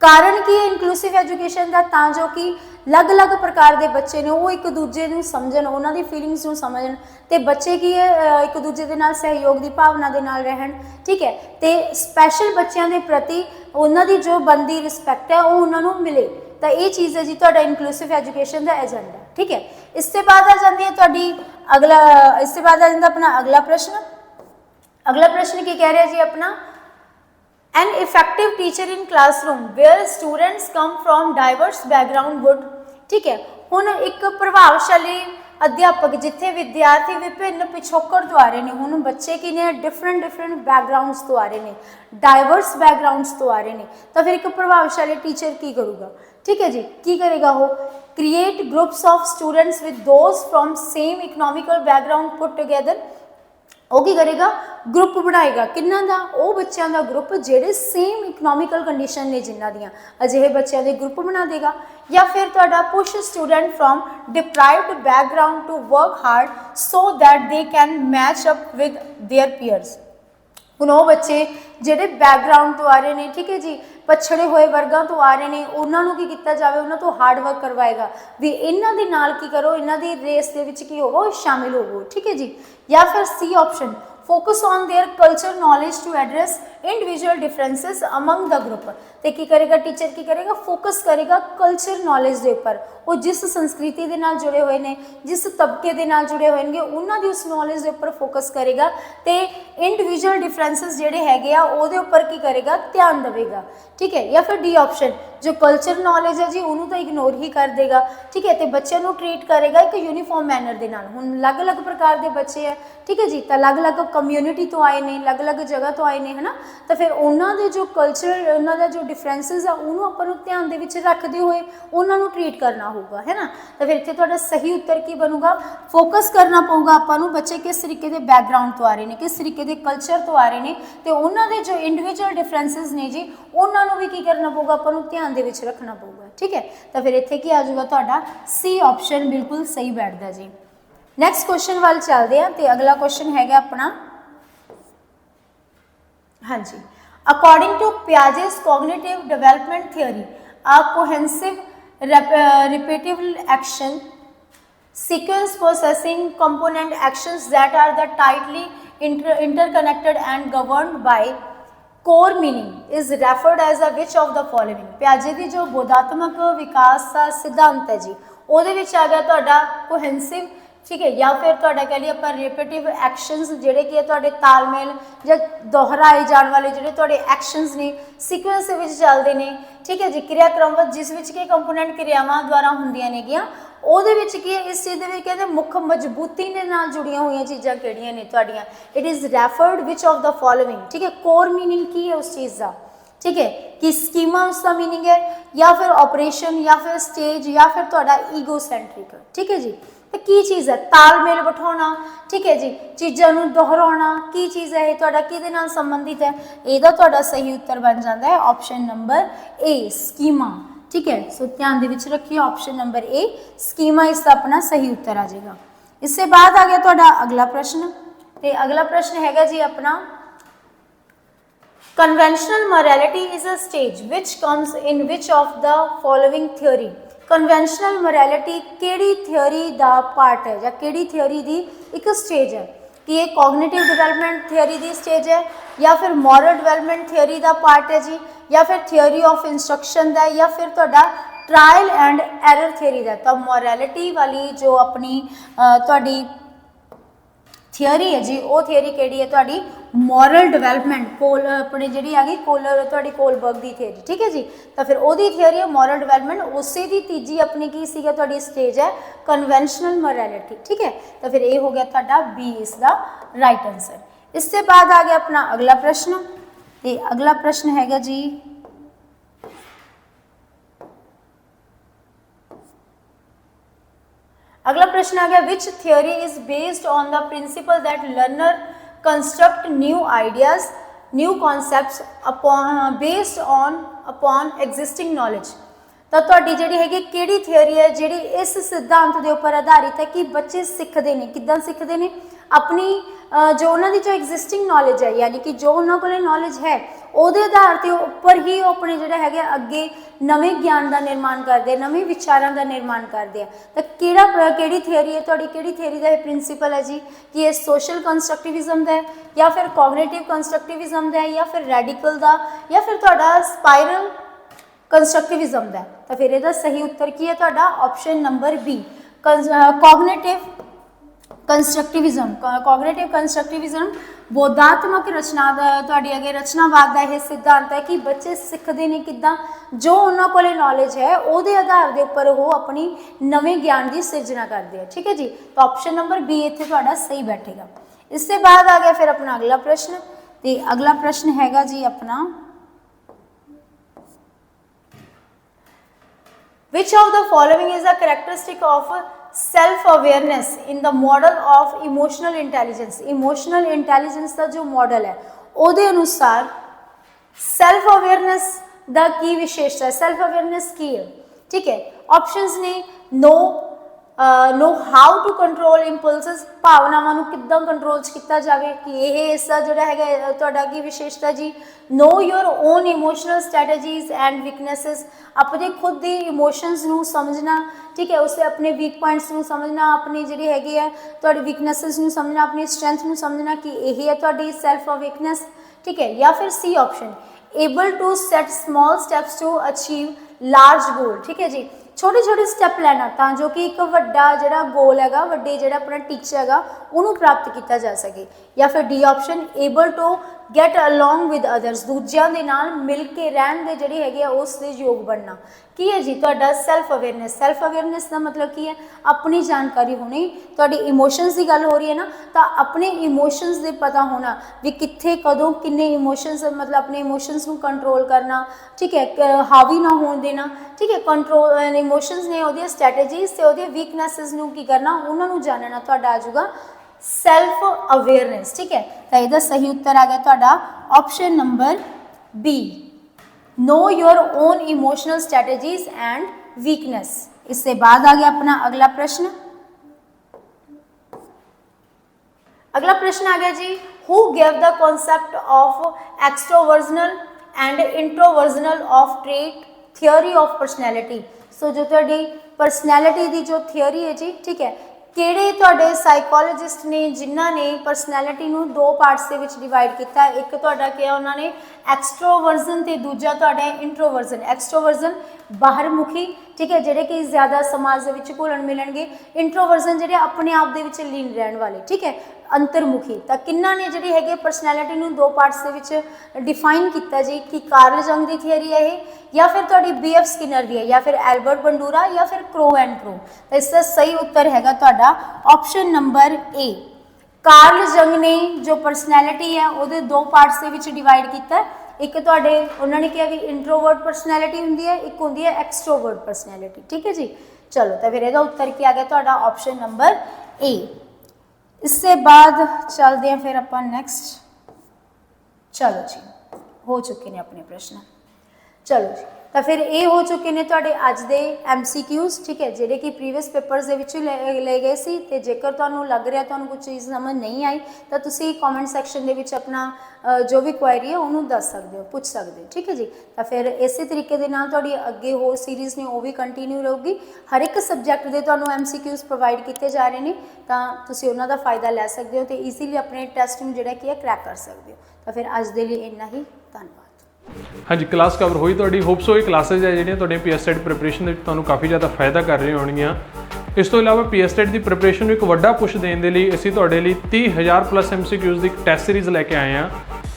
कारण की है इनकलूसिव एजुकेशन का? तां जो कि अलग अलग प्रकार के बच्चे ने वो एक दूजे नूं समझण, उन्हां दी फीलिंग्स नूं समझण, ते बच्चे की है एक दूजे के नाल सहयोग की भावना के नाल रहन। ठीक है, तो स्पैशल बच्चों के प्रति उन्हां दी जो बनती रिस्पैक्ट है वो उन्हां नूं मिले, तो ये चीज़ है जी तुहाडा इनकलूसिव एजुकेशन का एजेंडा। ठीक है, इसके बाद आ जाती है तुहाडी अगला, इसके बाद आ जाता अपना अगला प्रश्न। अगला प्रश्न की कह रहा है जी अपना, an effective teacher in classroom where students come from diverse background would। ठीक है, हुण एक प्रभावशाली अध्यापक जिथे विद्यार्थी विभिन्न पिछोकड़ तो आ रहे हैं, हुण बच्चे की ने डिफरेंट बैकग्राउंड्स तो आ रहे हैं, डाइवर्स बैकग्राउंड्स तो आ रहे हैं, तो फिर एक प्रभावशाली टीचर की करूँगा? ठीक है जी, की करेगा वो? Create groups of students with those from same economical background put together. वो की करेगा? ग्रुप बनाएगा, किन्ना दा? वो बच्चों का ग्रुप जेडे सेम इकनॉमिकल कंडीशन ने जिन्हों दियाँ, अजिहे बच्चों के ग्रुप बना देगा। या फिर तुहाडा push student from deprived background to work hard so that they can match up with their peers. हुण वो बच्चे जिहड़े बैकग्राउंड तो आ रहे हैं, ठीक है जी, पछड़े हुए वर्गों तो आ रहे हैं, उन्होंने की किया जाए? उन्होंने तो हार्ड वर्क करवाएगा भी इन्हों के नाल की करो, इन्हों की रेस के विच की होवो, शामिल होवो। ठीक है जी। या फिर C option, focus on their culture knowledge to address individual differences among the group. तो की करेगा टीचर? की करेगा? फोकस करेगा कल्चर नॉलेज के उपर, वो जिस संस्कृति के नाल जुड़े हुए हैं, जिस तबके के नाल जुड़े हुए हैं, उन्होंने उस नॉलेज के उपर फोकस करेगा, तो इंडिविजुअल डिफरेंसिस जोड़े है वो उपर की करेगा? ध्यान देगा। ठीक है। या फिर डी ऑप्शन, जो कल्चर नॉलेज है जी उन्होंने तो इग्नोर ही कर देगा। ठीक है, तो बच्चों को ट्रीट करेगा एक यूनीफॉर्म मैनर के नाल। हुण अलग अलग प्रकार के बच्चे है, ठीक है जी, तो अलग अलग कम्यूनिटी तो आए हैं, अलग अलग जगह तो आए हैं, है ना, तो फिर उन्होंने जो कल्चर, उन्होंने जो डिफरेंसिस आ उन्होंने अपन ध्यान के रखते हुए उन्होंने ट्रीट करना होगा, है ना। तो फिर इतने तुहाडा सही उत्तर की बनूगा? फोकस करना पऊगा आपां बच्चे किस तरीके के बैकग्राउंड तो आ रहे हैं, किस तरीके के कल्चर तो आ रहे हैं, तो उन्होंने जो इंडिविजुअल डिफरेंसिस ने जी उन्होंने भी की करना पऊगा, आपां ध्यान के रखना पऊगा। ठीक है, तो फिर इत्थे की आ जाऊगा तुहाडा सी ऑप्शन बिल्कुल सही बैठदा जी। नैक्सट क्वेश्चन वाल चलते हैं, तो अगला क्वेश्चन है अपना, हाँ जी, according to Piaget's cognitive development theory a cohesive repeatable action sequence processing component actions that are the tightly interconnected and governed by core meaning is referred as a which of the following। पियाजे की जो बोधात्मक विकास का सिद्धांत है जी, ਉਹਦੇ ਵਿੱਚ आ गया ਤੁਹਾਡਾ cohesive, ठीक है, या फिर तुहाडा कह लिए अपन रिपीटिव एक्शनस जिहड़े कि तुहाडे तालमेल या दोहराए जाने वाले जिहड़े तुहाडे एक्शनस ने सीक्वेंस दे विच चलदे ने। ठीक है जी, क्रियाक्रमबद्ध जिस विच कि कंपोनेंट क्रियावां द्वारा हुंदियां नेगियां, ਉਹਦੇ ਵਿੱਚ ਕੀ ਹੈ, इस चीज़ ਦੇ कहते मुख मजबूती ਦੇ ਨਾਲ जुड़ियां हुई चीज़ां ਕਿਹੜੀਆਂ ਨੇ ਤੁਹਾਡੀਆਂ? It is referred which of the following. ठीक है, कोर मीनिंग की है उस चीज़ का, ठीक है, कि स्कीमा उसका मीनिंग है, या फिर ऑपरेशन, या फिर स्टेज, या फिर तुहाडा ईगोसेंट्रिक। ठीक है जी, तो की चीज़ है? तालमेल बिठाना, ठीक है जी, चीज़ों को दोहराना, की चीज़ है तुहाडा किहदे नाल संबंधित है? ਇਹਦਾ तुहाडा सही उत्तर बन जाता है ऑप्शन नंबर ए, स्कीमा। ठीक है, सो ध्यान दे विच रखिए ऑप्शन नंबर ए, स्कीमा इसका अपना सही उत्तर आ जाएगा। इससे बाद आ गया तुहाडा अगला प्रश्न, तो अगला प्रश्न हैगा जी अपना, conventional morality is a stage which comes in which of the following theory. Conventional morality किहड़ी थियोरी का पार्ट है, या किहड़ी थियोरी की एक स्टेज है? कि ये कॉग्निटिव डिवेलपमेंट थियोरी की स्टेज है, या फिर मॉरल डिवेलपमेंट थियोरी का पार्ट है जी, या फिर थियोरी ऑफ इंस्ट्रक्शन का, या फिर तुहाडा ट्रायल एंड एरर थियोरी का। तो मोरालिटी वाली जो अपनी तुहाडी थियोरी है जी, वो थियोरी किहड़ी है तुहाडी? ਮੋਰਲ ਡਿਵੈਲਪਮੈਂਟ ਕੋਲ अपने ਜਿਹੜੀ ਆ ਗਈ ਤੁਹਾਡੀ ਕੋਲਬਰਗ ਦੀ ਥਿਊਰੀ, ਠੀਕ ਹੈ ਜੀ। ਤਾਂ ਫਿਰ ਉਹਦੀ ਥਿਊਰੀ ਹੈ ਮੋਰਲ ਡਿਵੈਲਪਮੈਂਟ, ਉਸੇ ਦੀ ਤੀਜੀ ਆਪਣੀ ਕੀ ਸੀਗਾ ਤੁਹਾਡੀ ਸਟੇਜ ਹੈ ਕਨਵੈਨਸ਼ਨਲ ਮੋਰੈਲਿਟੀ, ਠੀਕ ਹੈ। ਤਾਂ ਫਿਰ ਇਹ ਹੋ ਗਿਆ ਤੁਹਾਡਾ बी ਇਸ ਦਾ ਰਾइट आंसर। इससे बाद आ गया अपना अगला प्रश्न, ਤੇ अगला प्रश्न हैगा जी अगला प्रश्न आ गया which theory is based on the principle that learner construct new ideas new concepts upon based on upon existing knowledge. ਤਾਂ ਤੁਹਾਡੀ ਜਿਹੜੀ ਹੈਗੀ ਕਿਹੜੀ ਥਿਓਰੀ ਹੈ ਜਿਹੜੀ ਇਸ ਸਿਧਾਂਤ ਦੇ ਉੱਪਰ ਆਧਾਰਿਤ ਹੈ ਕਿ ਬੱਚੇ ਸਿੱਖਦੇ ਨੇ, ਕਿੱਦਾਂ ਸਿੱਖਦੇ ਨੇ, ਆਪਣੀ ਜੋ ਉਹਨਾਂ ਦੀ ਜੋ ਐਗਜ਼ਿਸਟਿੰਗ ਨੌਲੇਜ ਹੈ, ਯਾਨੀ ਕਿ ਜੋ ਉਹਨਾਂ ਕੋਲ ਨੌਲੇਜ ਹੈ ਉਹਦੇ ਆਧਾਰ ਤੇ ਉੱਪਰ ਹੀ ਉਹ ਆਪਣੇ ਜਿਹੜਾ ਹੈਗਾ ਅੱਗੇ ਨਵੇਂ ਗਿਆਨ ਦਾ ਨਿਰਮਾਣ ਕਰਦੇ, ਨਵੇਂ ਵਿਚਾਰਾਂ ਦਾ ਨਿਰਮਾਣ ਕਰਦੇ ਆ। ਤਾਂ ਕਿਹੜੀ ਥਿਓਰੀ ਹੈ ਤੁਹਾਡੀ, ਕਿਹੜੀ ਥਿਓਰੀ ਦਾ ਇਹ ਪ੍ਰਿੰਸੀਪਲ ਹੈ ਜੀ ਕਿ ਇਹ ਸੋਸ਼ਲ ਕੰਸਟਰਕਟਿਵਿਜ਼ਮ ਦਾ ਹੈ ਜਾਂ ਫਿਰ ਕੋਗਨੀਟਿਵ ਕੰਸਟਰਕਟਿਵਿਜ਼ਮ ਦਾ ਹੈ ਜਾਂ ਫਿਰ ਰੈਡੀਕਲ ਦਾ ਜਾਂ ਫਿਰ ਤੁਹਾਡਾ ਸਪਾਇਰਲ ਕੰਸਟਰਕਟਿਵਿਜ਼ਮ ਦਾ। ਤਾਂ ਫਿਰ ਇਹਦਾ ਸਹੀ ਉੱਤਰ ਕੀ ਹੈ ਤੁਹਾਡਾ option number B cognitive constructivism. Cognitive constructivism ਬੋਧਾਤਮਕ ਰਚਨਾ ਦਾ ਤੁਹਾਡੀ ਅੱਗੇ ਰਚਨਾਵਾਦ ਦਾ ਇਹ ਸਿਧਾਂਤ ਹੈ ਕਿ ਬੱਚੇ ਸਿੱਖਦੇ ਨੇ ਕਿੱਦਾਂ, ਜੋ ਉਹਨਾਂ ਕੋਲੇ ਨੌਲੇਜ ਹੈ ਉਹਦੇ ਆਧਾਰ ਦੇ ਉੱਪਰ ਉਹ ਆਪਣੀ ਨਵੇਂ ਗਿਆਨ ਦੀ ਸਿਰਜਣਾ ਕਰਦੇ ਆ, ਠੀਕ ਹੈ ਜੀ। ਤਾਂ ਆਪਸ਼ਨ ਨੰਬਰ ਬੀ ਇੱਥੇ ਤੁਹਾਡਾ ਸਹੀ ਬੈਠੇਗਾ। ਇਸ ਤੋਂ ਬਾਅਦ ਆ ਗਿਆ ਫਿਰ ਆਪਣਾ ਅਗਲਾ ਪ੍ਰਸ਼ਨ, ਤੇ ਅਗਲਾ ਪ੍ਰਸ਼ਨ ਹੈਗਾ ਜੀ ਆਪਣਾ which of the following is a characteristic of self awareness in the model of emotional intelligence। emotional intelligence ਦਾ ਜੋ ਮੋਡਲ ਹੈ ਉਹਦੇ ਅਨੁਸਾਰ self awareness ਦਾ ਕੀ ਵਿਸ਼ੇਸ਼ਤਾ ਹੈ, self awareness ਕੀ ਹੈ, ਠੀਕ ਹੈ। ਆਪਸ਼ਨਸ ਨੇ know how to control impulses, ਭਾਵਨਾਵਾਂ ਨੂੰ ਕਿੱਦਾਂ ਕੰਟਰੋਲ ਕੀਤਾ ਜਾਵੇ, ਕਿ ਇਹ ਇਸਦਾ ਜਿਹੜਾ ਹੈਗਾ ਤੁਹਾਡਾ ਕੀ ਵਿਸ਼ੇਸ਼ਤਾ ਜੀ। know your own emotional strategies and weaknesses, ਆਪਣੇ ਖੁਦ ਦੀ ਇਮੋਸ਼ਨਸ ਨੂੰ ਸਮਝਣਾ, ਠੀਕ ਹੈ, ਉਸੇ ਆਪਣੇ ਵੀਕ ਪੁਆਇੰਟਸ ਨੂੰ ਸਮਝਣਾ, ਆਪਣੀ ਜਿਹੜੀ ਹੈਗੀ ਹੈ ਤੁਹਾਡੀ ਵੀਕਨੈਸਿਸ ਨੂੰ ਸਮਝਣਾ, ਆਪਣੀ ਸਟਰੈਂਥ ਨੂੰ ਸਮਝਣਾ ਕਿ ਇਹ ਹੈ ਤੁਹਾਡੀ ਸੈਲਫ ਅਵੇਕਨੈਸ, ਠੀਕ ਹੈ। ਜਾਂ ਫਿਰ ਸੀ option able to set small steps to achieve large goal, ਠੀਕ ਹੈ ਜੀ, ਛੋਟੇ ਛੋਟੇ ਸਟੈਪ ਲੈਣਾ ਤਾਂ ਜੋ ਕਿ ਇੱਕ ਵੱਡਾ ਜਿਹੜਾ ਗੋਲ ਹੈਗਾ, ਵੱਡੇ ਜਿਹੜਾ ਆਪਣਾ ਟੀਚਾ ਹੈਗਾ ਉਹਨੂੰ ਪ੍ਰਾਪਤ ਕੀਤਾ ਜਾ ਸਕੇ। ਜਾਂ ਫਿਰ D option able to get along with others, ਦੂਜਿਆਂ ਦੇ ਨਾਲ ਮਿਲ ਕੇ ਰਹਿਣ ਦੇ ਜਿਹੜੇ ਹੈਗੇ ਆ ਉਸ ਦੇ ਯੋਗ ਬਣਨਾ। ਕੀ ਹੈ ਜੀ ਤੁਹਾਡਾ ਸੈਲਫ ਅਵੇਅਰਨੈਸ। ਸੈਲਫ ਅਵੇਅਰਨੈਸ ਦਾ ਮਤਲਬ ਕੀ ਹੈ, ਆਪਣੀ ਜਾਣਕਾਰੀ ਹੋਣੀ, ਤੁਹਾਡੀ ਇਮੋਸ਼ਨਸ ਦੀ ਗੱਲ ਹੋ ਰਹੀ ਹੈ ਨਾ, ਤਾਂ ਆਪਣੇ ਇਮੋਸ਼ਨਸ ਦੇ ਪਤਾ ਹੋਣਾ ਵੀ ਕਿੱਥੇ ਕਦੋਂ ਕਿੰਨੇ ਇਮੋਸ਼ਨਸ, ਮਤਲਬ ਆਪਣੇ ਇਮੋਸ਼ਨਸ ਨੂੰ ਕੰਟਰੋਲ ਕਰਨਾ, ਠੀਕ ਹੈ, ਹਾਵੀ ਨਾ ਹੋਣ ਦੇਣਾ, ਠੀਕ ਹੈ। ਕੰਟਰੋਲ ਇਮੋਸ਼ਨਸ ਨੇ ਉਹਦੀਆਂ ਸਟ੍ਰੈਟੇਜੀਜ਼ ਤੇ ਉਹਦੀਆਂ ਵੀਕਨੈਸਿਸ ਨੂੰ ਕੀ ਕਰਨਾ, ਉਹਨਾਂ ਨੂੰ ਜਾਣਨਾ ਤੁਹਾਡਾ ਆ ਜਾਊਗਾ ਸੈਲਫ ਅਵੇਅਰਨੈਸ, ਠੀਕ ਹੈ। ਤਾਂ ਇਹਦਾ ਸਹੀ ਉੱਤਰ ਆ ਗਿਆ ਤੁਹਾਡਾ option number B know your own emotional strategies and weakness। इससे बाद आ गया अपना अगला प्रश्न। अगला प्रश्न आ गया जी who gave the concept of extroversional and introversional of trait theory of personality। सो जो ਤੁਹਾਡੀ ਪਰਸਨੈਲਿਟੀ ਦੀ ਜੋ ਥਿਓਰੀ ਹੈ ਜੀ, ਠੀਕ ਹੈ, ਕਿਹੜੇ ਤੁਹਾਡੇ ਸਾਈਕੋਲੋਜਿਸਟ ਨੇ ਜਿਨ੍ਹਾਂ ਨੇ ਪਰਸਨੈਲਿਟੀ ਨੂੰ ਦੋ ਪਾਰਟਸ ਦੇ ਵਿੱਚ ਡਿਵਾਈਡ ਕੀਤਾ। ਇੱਕ ਤੁਹਾਡਾ ਕਿਹਾ ਉਹਨਾਂ ਨੇ ਐਕਸਟ੍ਰੋਵਰਜ਼ਨ ਤੇ ਦੂਜਾ ਤੁਹਾਡਾ ਇੰਟਰੋਵਰਜ਼ਨ। ਐਕਸਟ੍ਰੋਵਰਜ਼ਨ ਬਾਹਰਮੁਖੀ, ਠੀਕ ਹੈ, ਜਿਹੜੇ ਕਿ ਜ਼ਿਆਦਾ ਸਮਾਜ ਦੇ ਵਿੱਚ ਘੁਲਣ ਮਿਲਣਗੇ। ਇੰਟਰੋਵਰਜ਼ਨ ਜਿਹੜੇ ਆਪਣੇ ਆਪ ਦੇ ਵਿੱਚ ਲੀਨ ਰਹਿਣ ਵਾਲੇ, ਠੀਕ ਹੈ, ਅੰਤਰਮੁਖੀ। ਤਾਂ ਕਿੰਨਾਂ ਨੇ ਜਿਹੜੀ ਹੈਗੇ ਪਰਸਨੈਲਿਟੀ ਨੂੰ ਦੋ ਪਾਰਟਸ ਦੇ ਵਿੱਚ ਡਿਫਾਈਨ ਕੀਤਾ ਜੀ, ਕਿ ਕਾਰਲ ਜੰਗ ਦੀ ਥਿਓਰੀ ਹੈ ਇਹ, ਜਾਂ ਫਿਰ ਤੁਹਾਡੀ BF ਸਕਿਨਰ ਦੀ ਹੈ, ਜਾਂ ਫਿਰ ਐਲਬਰਟ ਬੰਡੂਰਾ, ਜਾਂ ਫਿਰ ਕ੍ਰੋ ਐਂਡ ਕ੍ਰੋ। ਤਾਂ ਇਸ ਦਾ ਸਹੀ ਉੱਤਰ ਹੈਗਾ ਤੁਹਾਡਾ ਆਪਸ਼ਨ ਨੰਬਰ ਏ। ਕਾਰਲ ਜੰਗ ਨੇ ਜੋ ਪਰਸਨੈਲਿਟੀ ਹੈ ਉਹਦੇ ਦੋ ਪਾਰਟਸ ਦੇ ਵਿੱਚ ਡਿਵਾਈਡ ਕੀਤਾ। ਇੱਕ ਤੁਹਾਡੇ ਉਹਨਾਂ ਨੇ ਕਿਹਾ ਵੀ ਇੰਟਰੋਵਰਟ ਪਰਸਨੈਲਿਟੀ ਹੁੰਦੀ ਹੈ, ਇੱਕ ਹੁੰਦੀ ਹੈ ਐਕਸਟ੍ਰੋਵਰਟ ਪਰਸਨੈਲਿਟੀ, ਠੀਕ ਹੈ ਜੀ। ਚਲੋ ਤਾਂ ਫਿਰ ਇਹਦਾ ਉੱਤਰ ਕੀ ਆ ਗਿਆ ਤੁਹਾਡਾ ਆਪਸ਼ਨ ਨੰबर ए। इससे बाद चलते हैं फिर अपन नेक्स्ट। चलो जी हो चुके ने अपने प्रश्न। चलो जी तो फिर ये हो चुके ने तुहाडे अज दे MCQs, ठीक है, जिहड़े कि प्रीवियस पेपर्स दे विच ले गए सी। ते जेकर तुहानूं लग रहा तुहानूं कुछ चीज़ समझ नहीं आई तो तुसीं कॉमेंट सैक्शन दे विच अपना जो भी क्वेरी है उन्होंने दस सकते हो, पूछ सकते हो, ठीक है जी। तो फिर इस तरीके दे नाल तुहाडी अगे होर सीरीज़ ने वो भी कंटिन्यू रहूगी। हर एक सबजैक्ट के तुहानूं MCQs प्रोवाइड किए जा रहे हैं, तो तुसीं उन्हां दा फायदा लै सकते हो तो ईजीली अपने टैसट नूं जिहड़ा कि क्रैक कर सकते हो। तो फिर अज दे लई इन्ना ही, धन्यवाद। हाँ जी, क्लास कवर हुई तो होप सो ये क्लासेज है जो PSET प्रिपरेशन में काफ़ी ज़्यादा फायदा कर रही होंगे। ਇਸ ਤੋਂ ਇਲਾਵਾ ਪੀਐਸਟੈਟ ਦੀ ਪ੍ਰੀਪਰੇਸ਼ਨ ਨੂੰ ਇੱਕ ਵੱਡਾ ਪੁਸ਼ ਦੇਣ ਦੇ ਲਈ ਅਸੀਂ ਤੁਹਾਡੇ ਲਈ 30,000 ਪਲੱਸ MCQs ਦੀ ਇੱਕ ਟੈਸਟ ਸੀਰੀਜ਼ ਲੈ ਕੇ ਆਏ ਹਾਂ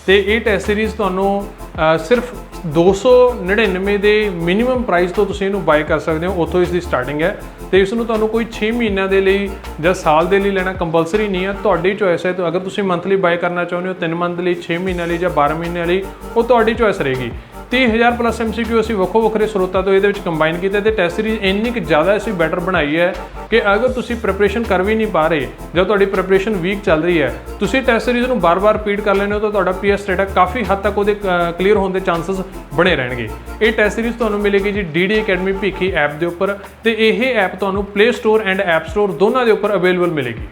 ਤੇ ਇਹ ਟੈਸਟ ਸੀਰੀਜ਼ ਤੁਹਾਨੂੰ ਸਿਰਫ 299 ਦੇ ਮਿਨੀਮਮ ਪ੍ਰਾਈਸ ਤੋਂ ਤੁਸੀਂ ਇਹਨੂੰ ਬਾਏ ਕਰ ਸਕਦੇ ਹੋ, ਉੱਥੋਂ ਇਸ ਦੀ ਸਟਾਰਟਿੰਗ ਹੈ ਤੇ ਇਸ ਨੂੰ ਤੁਹਾਨੂੰ ਕੋਈ 6 ਮਹੀਨਿਆਂ ਦੇ ਲਈ ਜਾਂ ਸਾਲ ਦੇ ਲਈ ਲੈਣਾ ਕੰਪਲਸਰੀ ਨਹੀਂ ਹੈ, ਤੁਹਾਡੀ ਚੋਇਸ ਹੈ। ਤਾਂ ਅਗਰ ਤੁਸੀਂ ਮੰਥਲੀ ਬਾਏ ਕਰਨਾ ਚਾਹੁੰਦੇ ਹੋ 3 ਮੰਥ ਲਈ, 6 ਮਹੀਨਿਆਂ ਲਈ ਜਾਂ 12 ਮਹੀਨਿਆਂ ਲਈ, ਉਹ ਤੁਹਾਡੀ ਚੋਇਸ ਰਹੇਗੀ। 30,000 ਪਲੱਸ MCQ ਅਸੀਂ ਵੱਖਰੇ ਸਰੋਤਾਂ ਤੋਂ ਇਹਦੇ ਵਿੱਚ ਕੰਬਾਈਨ ਕੀਤਾ ਤੇ ਟੈਸਟ ਸੀਰੀਜ਼ ਇੰਨੀ ਕਿ ਜ਼ਿਆਦਾ ਅਸੀਂ ਬੈਟਰ ਬਣਾਈ ਹੈ ਕਿ ਅਗਰ ਤੁਸੀਂ ਪ੍ਰੈਪਰੇਸ਼ਨ ਕਰ ਵੀ ਨਹੀਂ ਪਾ ਰਹੇ ਜਾਂ ਤੁਹਾਡੀ ਪ੍ਰੈਪਰੇਸ਼ਨ ਵੀਕ ਚੱਲ ਰਹੀ ਹੈ, ਤੁਸੀਂ ਟੈਸਟ ਸੀਰੀਜ਼ ਨੂੰ ਬਾਰ-ਬਾਰ ਰਿਪੀਟ ਕਰ ਲੈਂਦੇ ਹੋ ਤਾਂ ਤੁਹਾਡਾ ਪੀਐਸਟੈਟ ਹੈ ਕਾਫੀ ਹੱਦ ਤੱਕ ਉਹਦੇ ਕਲੀਅਰ ਹੋਣ ਦੇ ਚਾਂਸਸ ਬਣੇ ਰਹਿਣਗੇ। ਇਹ ਟੈਸਟ ਸੀਰੀਜ਼ ਤੁਹਾਨੂੰ ਮਿਲੇਗੀ ਜੀ DD Academy ਭੀਖੀ ਐਪ ਦੇ ਉੱਪਰ ਤੇ ਇਹ ਐਪ ਤੁਹਾਨੂੰ play store and app store ਦੋਨਾਂ ਦੇ ਉੱਪਰ ਅਵੇਲੇਬਲ ਮਿਲੇਗੀ।